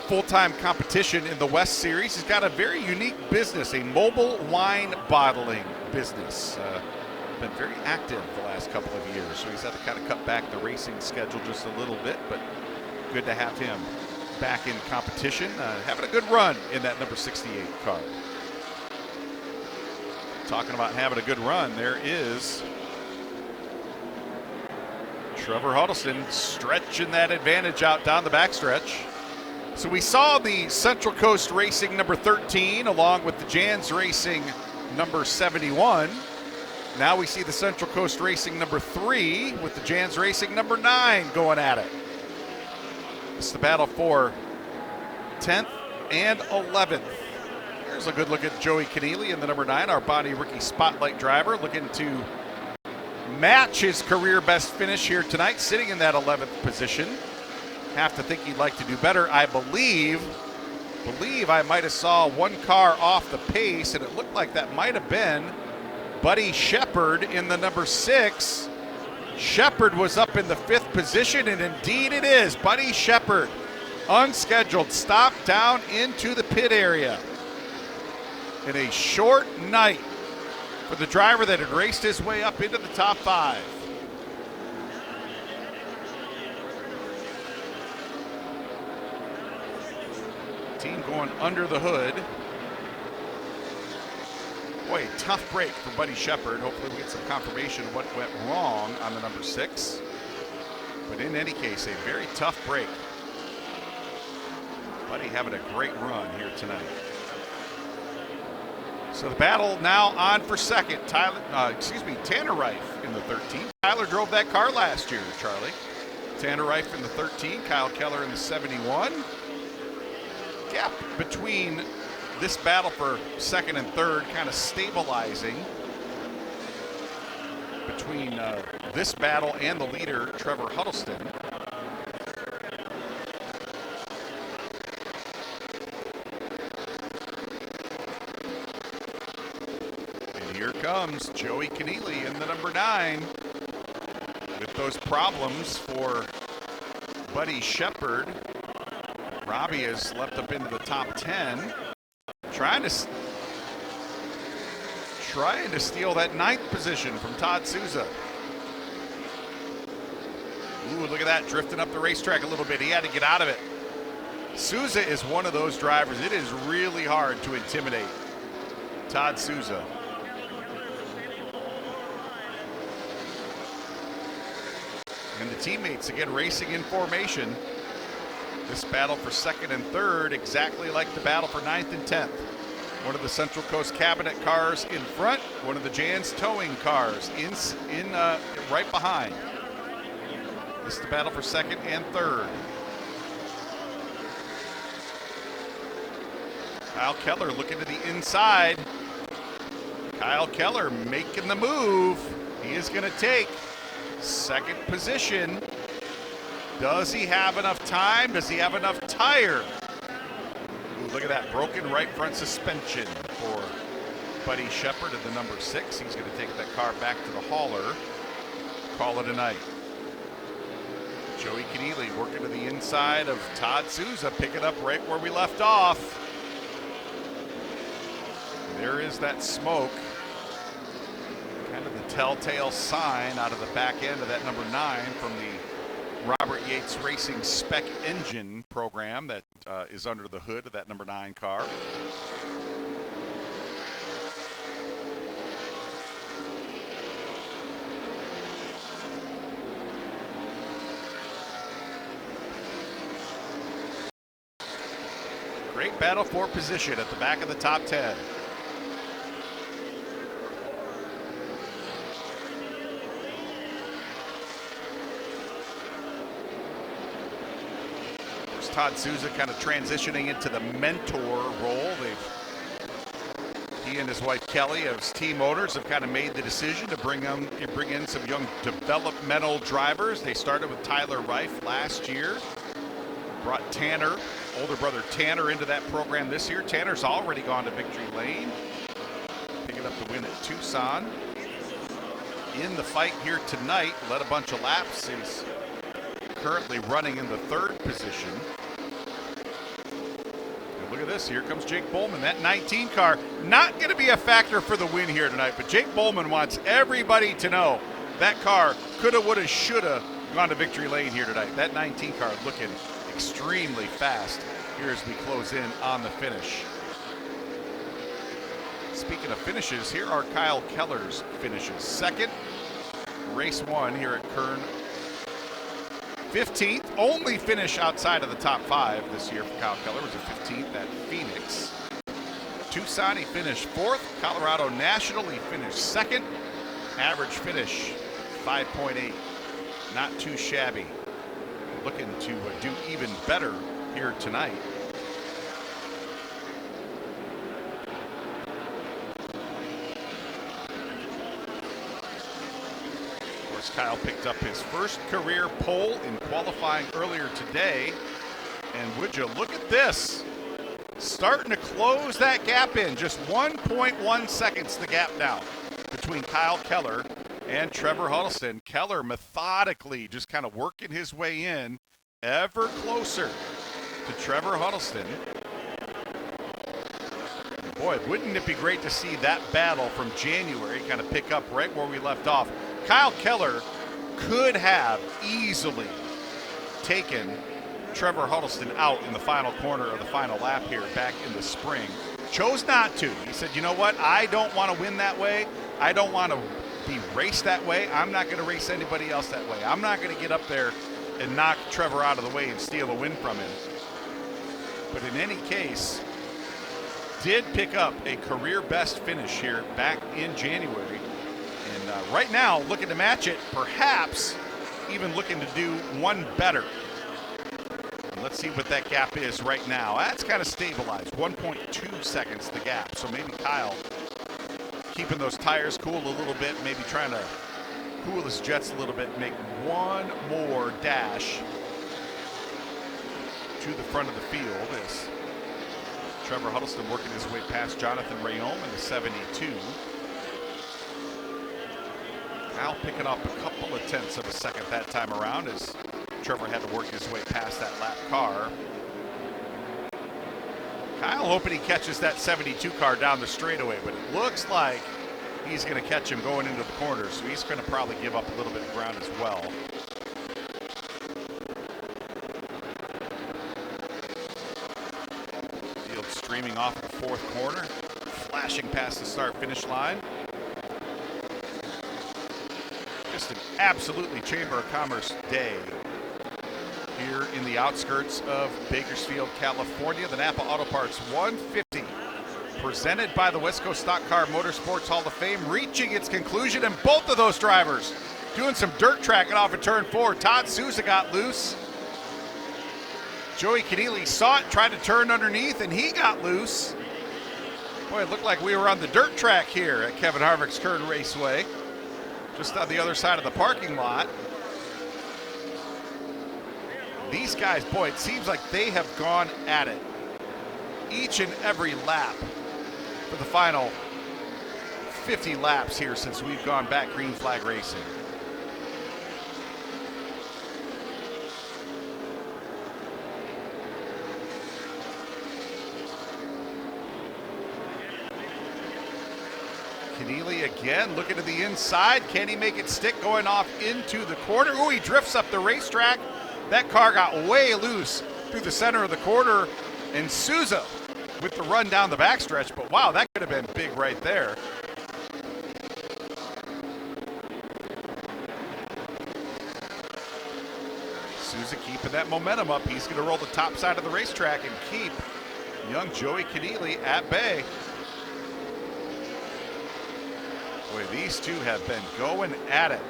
full-time competition in the West Series. He's got a very unique business, a mobile wine bottling business. Been very active the last couple of years, so he's had to kind of cut back the racing schedule just a little bit, but good to have him back in competition, having a good run in that number 68 car. Talking about having a good run, there is Trevor Huddleston stretching that advantage out down the backstretch. So we saw the Central Coast Racing number 13 along with the Jans Racing number 71. Now we see the Central Coast Racing number 3 with the Jans Racing number 9 going at it. It's the battle for 10th and 11th. Here's a good look at Joey Keneally in the number 9, our Bonnie Rookie Spotlight driver, looking to match his career best finish here tonight, sitting in that 11th position. Have to think he'd like to do better. I believe I might have saw one car off the pace, and it looked like that might have been Buddy Shepard in the number 6. Shepard was up in the 5th position, and indeed it is. Buddy Shepard, unscheduled stop down into the pit area. In a short night for the driver that had raced his way up into the top 5. Team going under the hood. Boy, tough break for Buddy Shepard. Hopefully we get some confirmation of what went wrong on the number 6. But in any case, a very tough break. Buddy having a great run here tonight. So the battle now on for second. Tanner Reif in the 13. Tyler drove that car last year, Charlie. Tanner Reif in the 13, Kyle Keller in the 71. Gap between this battle for second and third kind of stabilizing between this battle and the leader, Trevor Huddleston. And here comes Joey Keneally in the number 9 with those problems for Buddy Shepard. Robbie has leapt up into the top 10, trying to steal that 9th position from Todd Souza. Ooh, look at that, drifting up the racetrack a little bit. He had to get out of it. Souza is one of those drivers. It is really hard to intimidate Todd Souza. And the teammates again racing in formation. This battle for 2nd and 3rd, exactly like the battle for 9th and 10th. One of the Central Coast Cabinet cars in front, one of the Jan's Towing cars in right behind. This is the battle for 2nd and 3rd. Kyle Keller looking to the inside. Kyle Keller making the move. He is going to take 2nd position. Does he have enough time? Does he have enough tire? Ooh, look at that broken right front suspension for Buddy Shepard at the number 6. He's going to take that car back to the hauler. Call it a night. Joey Keneally working to the inside of Todd Souza, picking up right where we left off. There is that smoke. Kind of the telltale sign out of the back end of that number 9 from the Robert Yates Racing Spec Engine program that is under the hood of that number 9 car. Great battle for position at the back of the top 10. Todd Souza kind of transitioning into the mentor role. He and his wife Kelly of Team Motors have kind of made the decision to bring in some young developmental drivers. They started with Tyler Reif last year. Brought Tanner, older brother Tanner, into that program this year. Tanner's already gone to victory lane, picking up the win at Tucson. In the fight here tonight, led a bunch of laps. He's currently running in the 3rd position. And look at this, here comes Jake Bowman, that 19 car. Not going to be a factor for the win here tonight, but Jake Bowman wants everybody to know that car coulda, woulda, shoulda gone to victory lane here tonight. That 19 car looking extremely fast here as we close in on the finish. Speaking of finishes, here are Kyle Keller's finishes. 2nd, race 1 here at Kern. 15th, only finish outside of the top 5 this year for Kyle Keller was a 15th at Phoenix. Tucson, he finished 4th. Colorado National, he finished 2nd. Average finish, 5.8. Not too shabby. Looking to do even better here tonight. Of course, Kyle picked up his first career pole in qualifying earlier today. And would you look at this? Starting to close that gap in. Just 1.1 seconds the gap now between Kyle Keller and Trevor Huddleston. Keller methodically just kind of working his way in ever closer to Trevor Huddleston. Boy, wouldn't it be great to see that battle from January kind of pick up right where we left off. Kyle Keller could have easily taken Trevor Huddleston out in the final corner of the final lap here back in the spring. Chose not to. He said, you know what? I don't want to win that way. I don't want to be raced that way. I'm not going to race anybody else that way. I'm not going to get up there and knock Trevor out of the way and steal a win from him. But in any case, did pick up a career best finish here back in January. And right now, looking to match it, perhaps even looking to do one better. And let's see what that gap is right now. That's kind of stabilized, 1.2 seconds the gap. So maybe Kyle keeping those tires cool a little bit, maybe trying to cool his jets a little bit, make one more dash to the front of the field as Trevor Huddleston working his way past Jonathan Rayom in the 72. Kyle picking up a couple of tenths of a second that time around as Trevor had to work his way past that lap car. Kyle hoping he catches that 72 car down the straightaway, but it looks like he's going to catch him going into the corner, so he's going to probably give up a little bit of ground as well. Field streaming off the fourth corner, flashing past the start-finish line. Just an absolutely Chamber of Commerce day here in the outskirts of Bakersfield, California. The NAPA Auto Parts 150, presented by the West Coast Stock Car Motorsports Hall of Fame, reaching its conclusion, and both of those drivers doing some dirt tracking off of turn 4. Todd Souza got loose. Joey Keneally saw it, tried to turn underneath, and he got loose. Boy, it looked like we were on the dirt track here at Kevin Harvick's Kern Raceway, just on the other side of the parking lot. These guys, boy, it seems like they have gone at it each and every lap for the final 50 laps here since we've gone back green flag racing. Keneally again looking to the inside. Can he make it stick going off into the corner? Ooh, he drifts up the racetrack. That car got way loose through the center of the corner, and Souza with the run down the backstretch, but wow, that could have been big right there. Souza keeping that momentum up. He's going to roll the top side of the racetrack and keep young Joey Keneally at bay. Boy, these two have been going at it.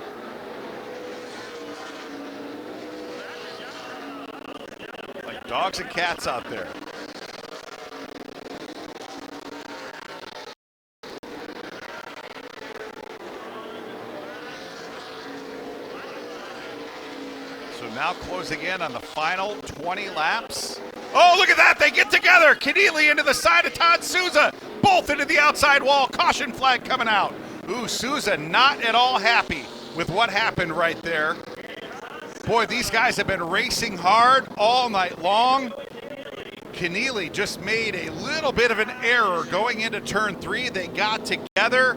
Like dogs and cats out there. So now closing in on the final 20 laps. Oh, look at that. They get together. Keneally into the side of Todd Souza. Both into the outside wall. Caution flag coming out. Ooh, Souza not at all happy with what happened right there. Boy, these guys have been racing hard all night long. Keneally just made a little bit of an error going into turn 3. They got together.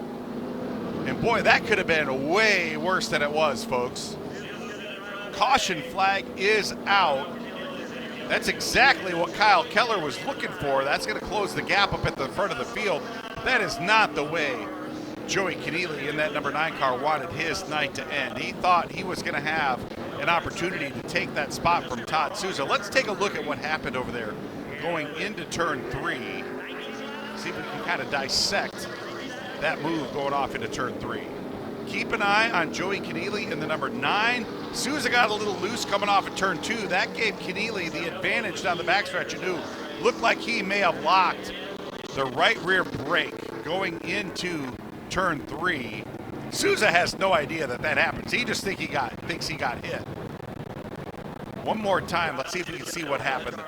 And boy, that could have been way worse than it was, folks. Caution flag is out. That's exactly what Kyle Keller was looking for. That's going to close the gap up at the front of the field. That is not the way Joey Keneally in that number 9 car wanted his night to end. He thought he was going to have an opportunity to take that spot from Todd Souza. Let's take a look at what happened over there going into turn 3. See if we can kind of dissect that move going off into turn 3. Keep an eye on Joey Keneally in the number 9. Souza got a little loose coming off of turn 2. That gave Keneally the advantage down the backstretch. And knew looked like he may have locked the right rear brake going into turn 3. Souza has no idea that happens. He just thinks he got hit. One more time. Let's see if we can see what happened.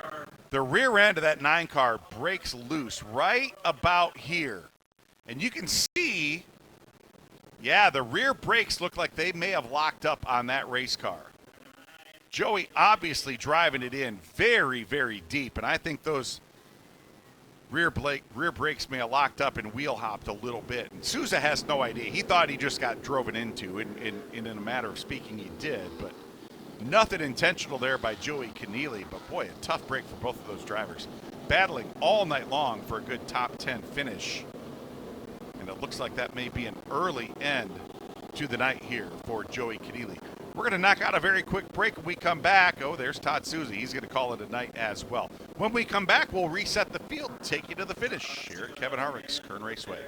The rear end of that 9 car breaks loose right about here. And you can see, yeah, the rear brakes look like they may have locked up on that race car. Joey obviously driving it in very, very deep. And I think those rear brakes may have locked up and wheel hopped a little bit. And Souza has no idea. He thought he just got driven into. In a matter of speaking, he did. But nothing intentional there by Joey Keneally. But boy, a tough break for both of those drivers. Battling all night long for a good top 10 finish. And it looks like that may be an early end to the night here for Joey Keneally. We're going to knock out a very quick break. When we come back, oh, there's Todd Souza. He's going to call it a night as well. When we come back, we'll reset the field, take you to the finish here at Kevin Harvick's Kern Raceway.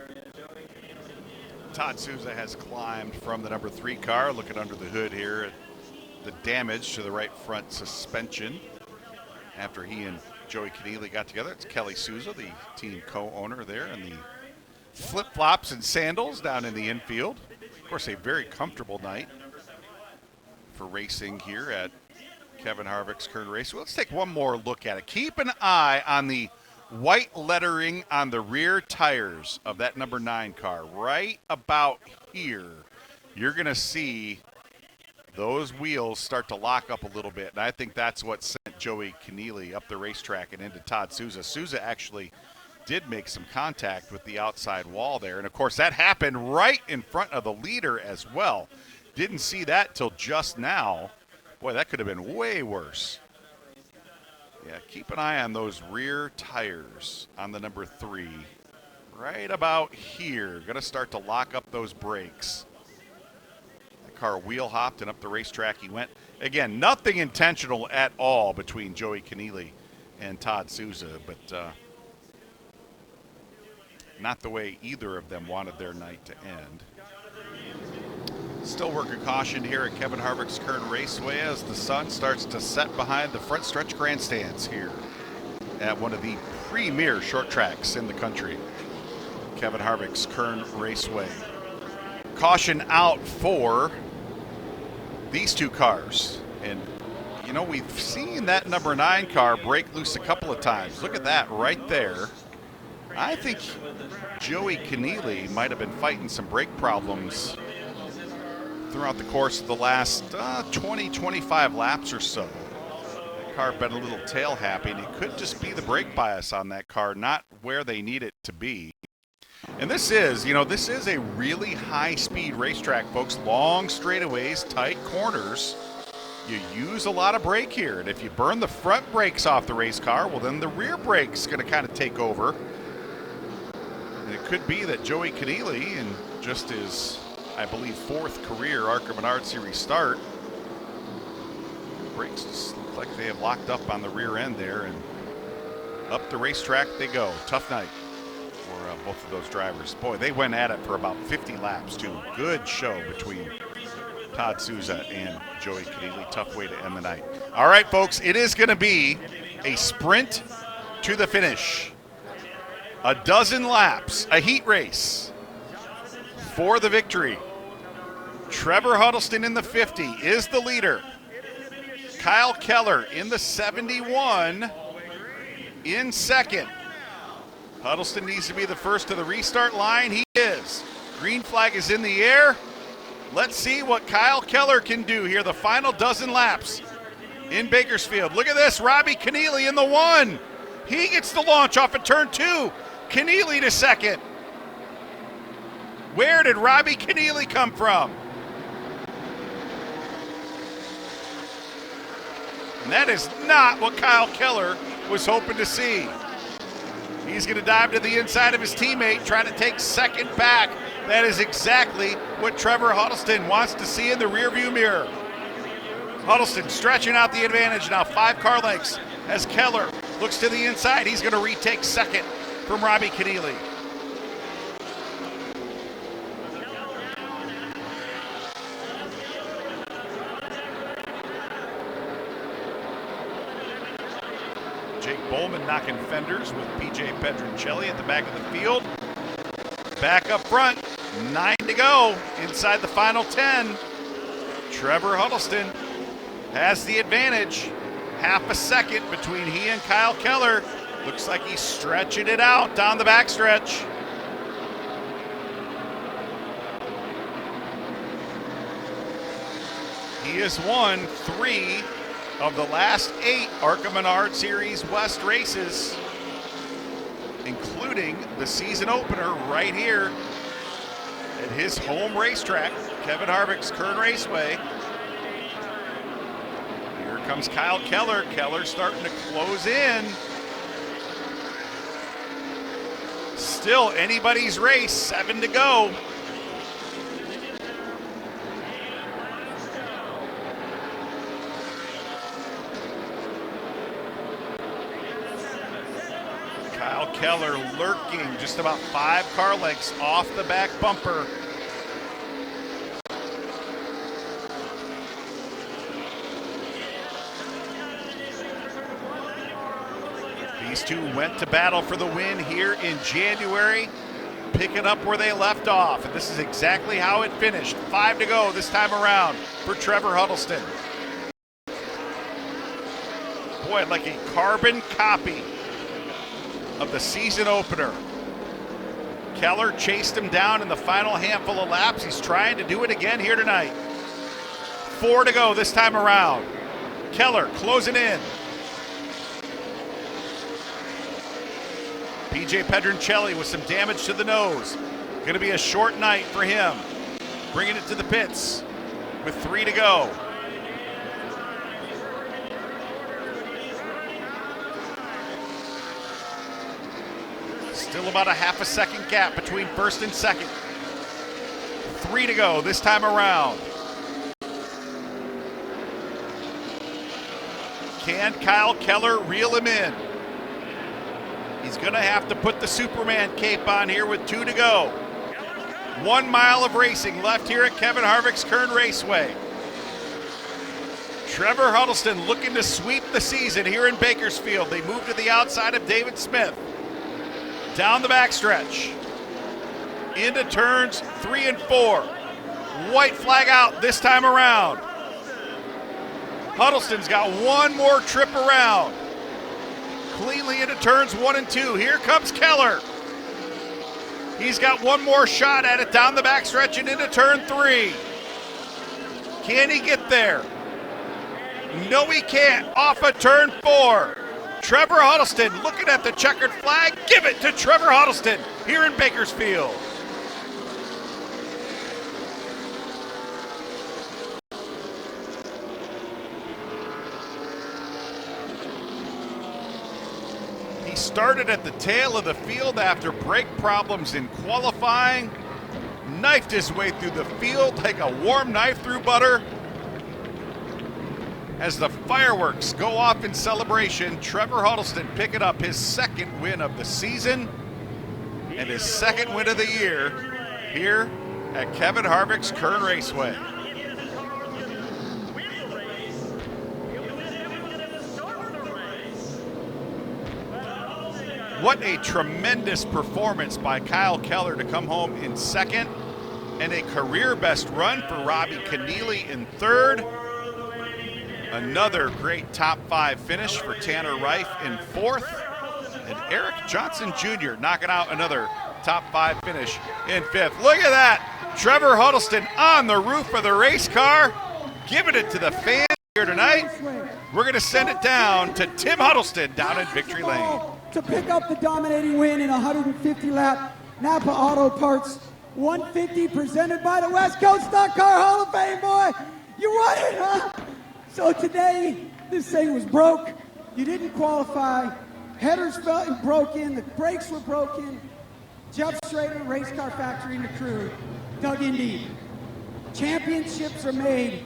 Todd Souza has climbed from the number 3 car, looking under the hood here at the damage to the right front suspension after he and Joey Keneally got together. It's Kelly Souza, the team co-owner there, and the flip-flops and sandals down in the infield. Of course, a very comfortable night for racing here at Kevin Harvick's Kern Raceway. Let's take one more look at it. Keep an eye on the white lettering on the rear tires of that number 9 car. Right about here, you're going to see those wheels start to lock up a little bit. And I think that's what sent Joey Keneally up the racetrack and into Todd Souza. Souza actually did make some contact with the outside wall there. And, of course, that happened right in front of the leader as well. Didn't see that till just now. Boy, that could have been way worse. Yeah, keep an eye on those rear tires on the number 3. Right about here. Going to start to lock up those brakes. The car wheel hopped and up the racetrack he went. Again, nothing intentional at all between Joey Keneally and Todd Souza, but not the way either of them wanted their night to end. Still working caution here at Kevin Harvick's Kern Raceway as the sun starts to set behind the front stretch grandstands here at one of the premier short tracks in the country. Kevin Harvick's Kern Raceway. Caution out for these two cars. And, you know, we've seen that number 9 car break loose a couple of times. Look at that right there. I think Joey Keneally might have been fighting some brake problems throughout the course of the last 20, 25 laps or so. That car been a little tail happy, and it could just be the brake bias on that car, not where they need it to be. And this is, you know, this is a really high-speed racetrack, folks. Long straightaways, tight corners. You use a lot of brake here, and if you burn the front brakes off the race car, well, then the rear brake's going to kind of take over. And it could be that Joey Keneally, in just his, I believe, 4th career ARCA Menards Series start, brakes just look like they have locked up on the rear end there, and up the racetrack they go. Tough night for both of those drivers. Boy, they went at it for about 50 laps, too. Good show between Todd Souza and Joey Keneally. Tough way to end the night. All right, folks, it is going to be a sprint to the finish. A dozen laps, a heat race for the victory. Trevor Huddleston in the 50 is the leader. Kyle Keller in the 71 in second. Huddleston needs to be the first to the restart line. He is. Green flag is in the air. Let's see what Kyle Keller can do here, the final dozen laps in Bakersfield. Look at this, Robbie Keneally in the 1. He gets the launch off of turn 2. Keneally to second. Where did Robbie Keneally come from? And that is not what Kyle Keller was hoping to see. He's going to dive to the inside of his teammate, trying to take second back. That is exactly what Trevor Huddleston wants to see in the rearview mirror. Huddleston stretching out the advantage now, 5 car lengths as Keller looks to the inside. He's going to retake second from Robbie Keneally. Jake Bowman knocking fenders with PJ Pedroncelli at the back of the field. Back up front, 9 to go inside the final 10. Trevor Huddleston has the advantage. Half a second between he and Kyle Keller. Looks like he's stretching it out down the backstretch. He has won 3 of the last 8 ARCA Menards Series West races, including the season opener right here at his home racetrack, Kevin Harvick's Kern Raceway. Here comes Kyle Keller. Keller starting to close in. Still anybody's race, 7 to go. Kyle Keller lurking just about 5 car lengths off the back bumper. These two went to battle for the win here in January, picking up where they left off. And this is exactly how it finished. 5 to go this time around for Trevor Huddleston. Boy, like a carbon copy of the season opener. Keller chased him down in the final handful of laps. He's trying to do it again here tonight. 4 to go this time around. Keller closing in. PJ Pedroncelli with some damage to the nose. Going to be a short night for him. Bringing it to the pits with 3 to go. Still about a half a second gap between first and second. 3 to go this time around. Can Kyle Keller reel him in? He's going to have to put the Superman cape on here with 2 to go. 1 mile of racing left here at Kevin Harvick's Kern Raceway. Trevor Huddleston looking to sweep the season here in Bakersfield. They move to the outside of David Smith. Down the backstretch. Into turns 3 and 4. White flag out this time around. Huddleston's got one more trip around. Cleanly into turns 1 and 2. Here comes Keller. He's got one more shot at it down the backstretch and into turn 3. Can he get there? No, he can't. Off of turn 4. Trevor Huddleston looking at the checkered flag. Give it to Trevor Huddleston here in Bakersfield. He started at the tail of the field after brake problems in qualifying. Knifed his way through the field like a warm knife through butter. As the fireworks go off in celebration, Trevor Huddleston picking up his second win of the season and his second win of the year here at Kevin Harvick's Kern Raceway. What a tremendous performance by Kyle Keller to come home in second, and a career best run for Robbie Keneally in third. Another great top 5 finish for Tanner Reif in fourth. And Eric Johnson Jr. knocking out another top 5 finish in fifth. Look at that. Trevor Huddleston on the roof of the race car, giving it to the fans here tonight. We're going to send it down to Tim Huddleston down in Victory Lane. To pick up the dominating win in 150 lap NAPA Auto Parts 150 presented by the West Coast Stock Car Hall of Fame, boy. You won it, huh? So today, this thing was broke. You didn't qualify. Headers felt broken. The brakes were broken. Jeff Schrader, Race Car Factory, and the crew dug in deep. Championships are made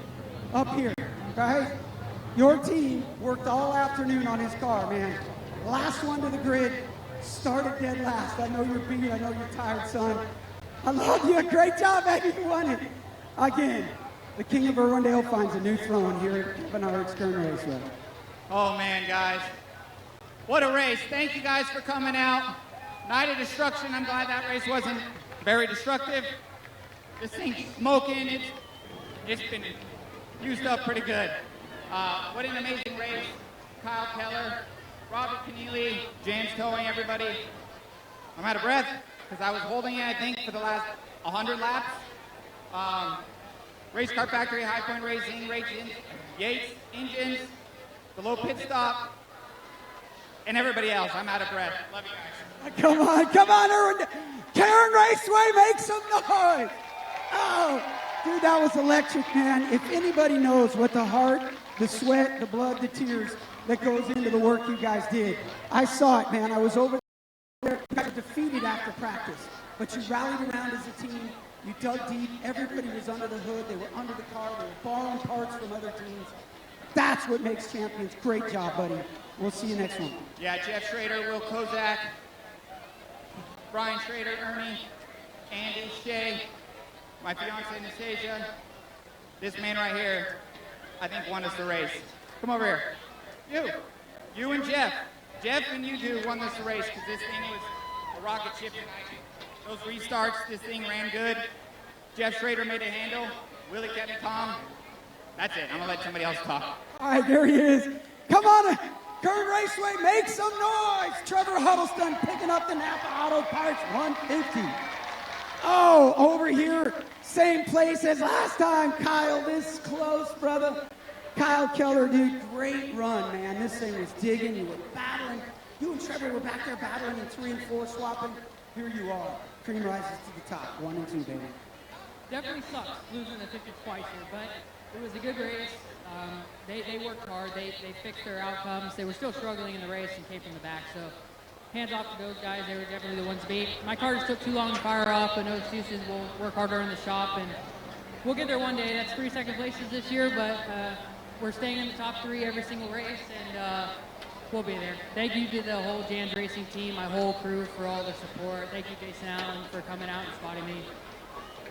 up here, right? Your team worked all afternoon on his car, man. Last one to the grid, started dead last. I know you're beat. I know you're tired, son. I love you. Great job, man. You won it. Again. The King of Irwindale finds a new throne here at Kevin Harvick's Kern Raceway. Oh, man, guys. What a race. Thank you guys for coming out. Night of destruction. I'm glad that race wasn't very destructive. This thing's smoking. It's been used up pretty good. What an amazing race. Kyle Keller, Robert Keneally, James Towing, everybody. I'm out of breath because I was holding it, I think, for the last 100 laps. Race Car Factory, High Point Racing, Yates, Engines, the low pit stop, and everybody else. I'm out of breath. Love you guys. Come on, Irwindale. Karen Raceway, make some noise. Oh, dude, that was electric, man. If anybody knows what the heart, the sweat, the blood, the tears that goes into the work you guys did, I saw it, man. I was over there. You guys were defeated after practice, but you rallied around as a team. You dug deep. Everybody was under the hood. They were under the car. They were borrowing parts from other teams. That's what makes champions. Great job, buddy. We'll see you next one. Yeah, Jeff Schrader, Will Kozak, Brian Schrader, Ernie, Andy, Shay, my fiance Anastasia. This man right here, I think won us the race. Come over here. You and Jeff. Jeff and you two won this race because this thing was a rocket ship tonight. Those restarts, this thing ran good. Jeff Schrader made a handle. Willie kept me calm. That's it. I'm going to let somebody else talk. All right, there he is. Come on, Kern Raceway, make some noise. Trevor Huddleston picking up the NAPA Auto Parts 150. Oh, over here, same place as last time, Kyle. This close, brother. Kyle Keller, dude, great run, man. This thing was digging. You were battling. You and Trevor were back there battling in 3 and 4, swapping. Here you are. Cream rises to the top. 1 and 2, baby. Definitely sucks losing the 50 twice here, but it was a good race. They worked hard. They fixed their outcomes. They were still struggling in the race and came from the back. So hands off to those guys. They were definitely the ones to beat. My car just took too long to fire off, but no excuses. We'll work harder in the shop, and we'll get there one day. That's 3 second places this year, but we're staying in the top 3 every single race, and we'll be there. Thank you to the whole Jan's Racing team, my whole crew, for all their support. Thank you, Jason Allen, for coming out and spotting me.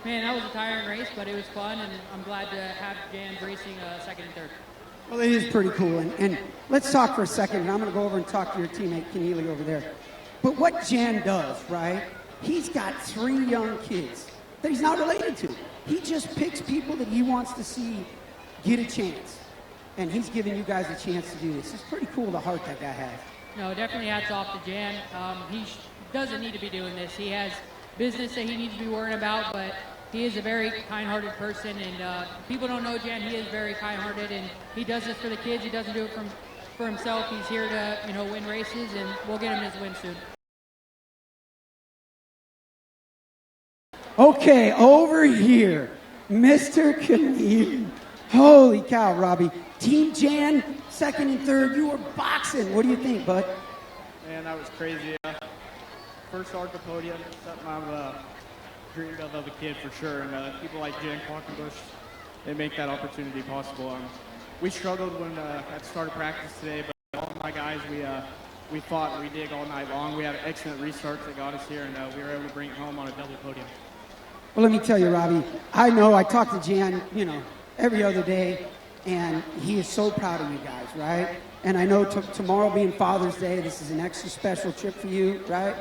Man, that was a tiring race, but it was fun, and I'm glad to have Jan's Racing second and third. Well, it is pretty cool. And let's talk for a second, and I'm going to go over and talk to your teammate, Keneally, over there. But what Jan does, right, he's got 3 young kids that he's not related to. He just picks people that he wants to see get a chance. And he's giving you guys a chance to do this. It's pretty cool, the heart that guy has. No, definitely hats off to Jan. He doesn't need to be doing this. He has business that he needs to be worrying about, but he is a very kind-hearted person, and people don't know Jan. He is very kind-hearted, and he does this for the kids. He doesn't do it for himself. He's here to, win races, and we'll get him his win soon. Okay, over here, Mr. Keneally. Holy cow, Robbie. Team Jan, second and third. You were boxing. What do you think, bud? Man, that was crazy. First ARCA podium, something I've dreamed of a kid for sure. And people like Jan Quackenbush, they make that opportunity possible. We struggled when at the start of practice today, but all my guys, we fought and we dig all night long. We had excellent restarts that got us here, and we were able to bring it home on a double podium. Well, let me tell you, Robbie, I know I talk to Jan, every other day, and he is so proud of you guys, right? And I know tomorrow being Father's Day, this is an extra special trip for you, right?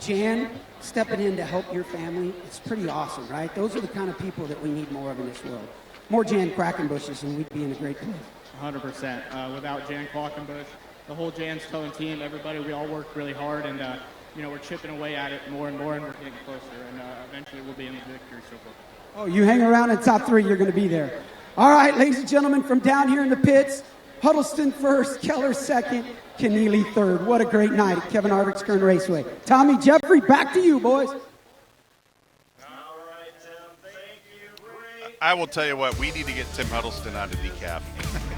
Jan stepping in to help your family, it's pretty awesome, right? Those are the kind of people that we need more of in this world. More Jan Quackenbushes, and we'd be in a great place. 100%. Without Jan Quackenbush, the whole Jan's Towing team, everybody, we all worked really hard, and we're chipping away at it more and more, and we're getting closer, and eventually we'll be in the victory circle. Oh, you hang around in top 3, you're going to be there. All right, ladies and gentlemen, from down here in the pits, Huddleston first, Keller second, Keneally third. What a great night at Kevin Harvick's Kern Raceway. Tommy, Jeffrey, back to you, boys. All right, Tim, thank you. Great. I will tell you what, we need to get Tim Huddleston onto decaf.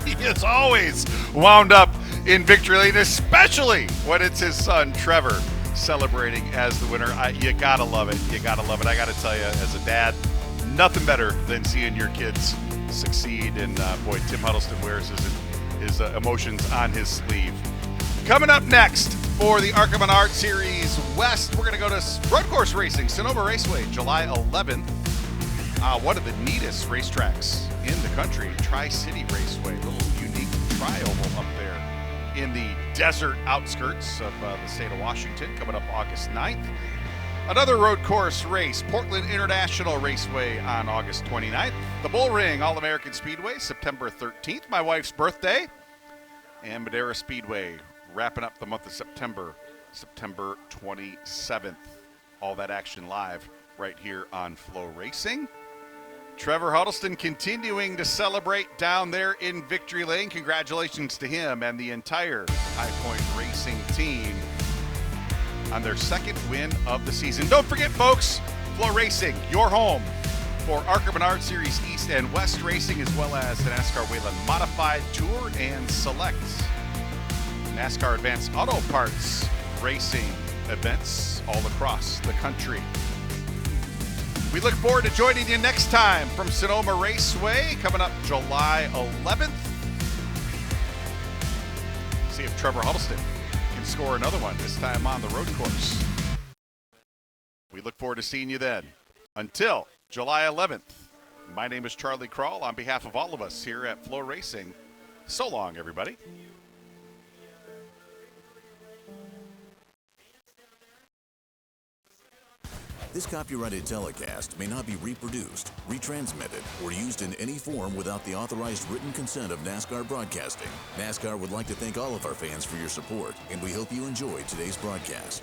He is always wound up in victory lane, especially when it's his son, Trevor, celebrating as the winner. You got to love it. You got to love it. I got to tell you, as a dad, nothing better than seeing your kids succeed. And, boy, Tim Huddleston wears his emotions on his sleeve. Coming up next for the ARCA Menards Series West, we're going to go to road course racing, Sonoma Raceway, July 11th. One of the neatest racetracks in the country, Tri-City Raceway, a little unique tri-oval up there in the desert outskirts of the state of Washington, coming up August 9th. Another road course race, Portland International Raceway on August 29th. The Bull Ring All-American Speedway, September 13th, my wife's birthday. And Madera Speedway, wrapping up the month of September, September 27th. All that action live right here on Flow Racing. Trevor Huddleston continuing to celebrate down there in Victory Lane. Congratulations to him and the entire High Point Racing team on their second win of the season. Don't forget, folks, Flow Racing, your home for ARCA Menards Series East and West Racing, as well as the NASCAR Wayland Modified Tour and Select NASCAR Advanced Auto Parts racing events all across the country. We look forward to joining you next time from Sonoma Raceway, coming up July 11th. See if Trevor Huddleston can score another one, this time on the road course. We look forward to seeing you then. Until July 11th, my name is Charlie Krall. On behalf of all of us here at Flow Racing, so long, everybody. This copyrighted telecast may not be reproduced, retransmitted, or used in any form without the authorized written consent of NASCAR Broadcasting. NASCAR would like to thank all of our fans for your support, and we hope you enjoyed today's broadcast.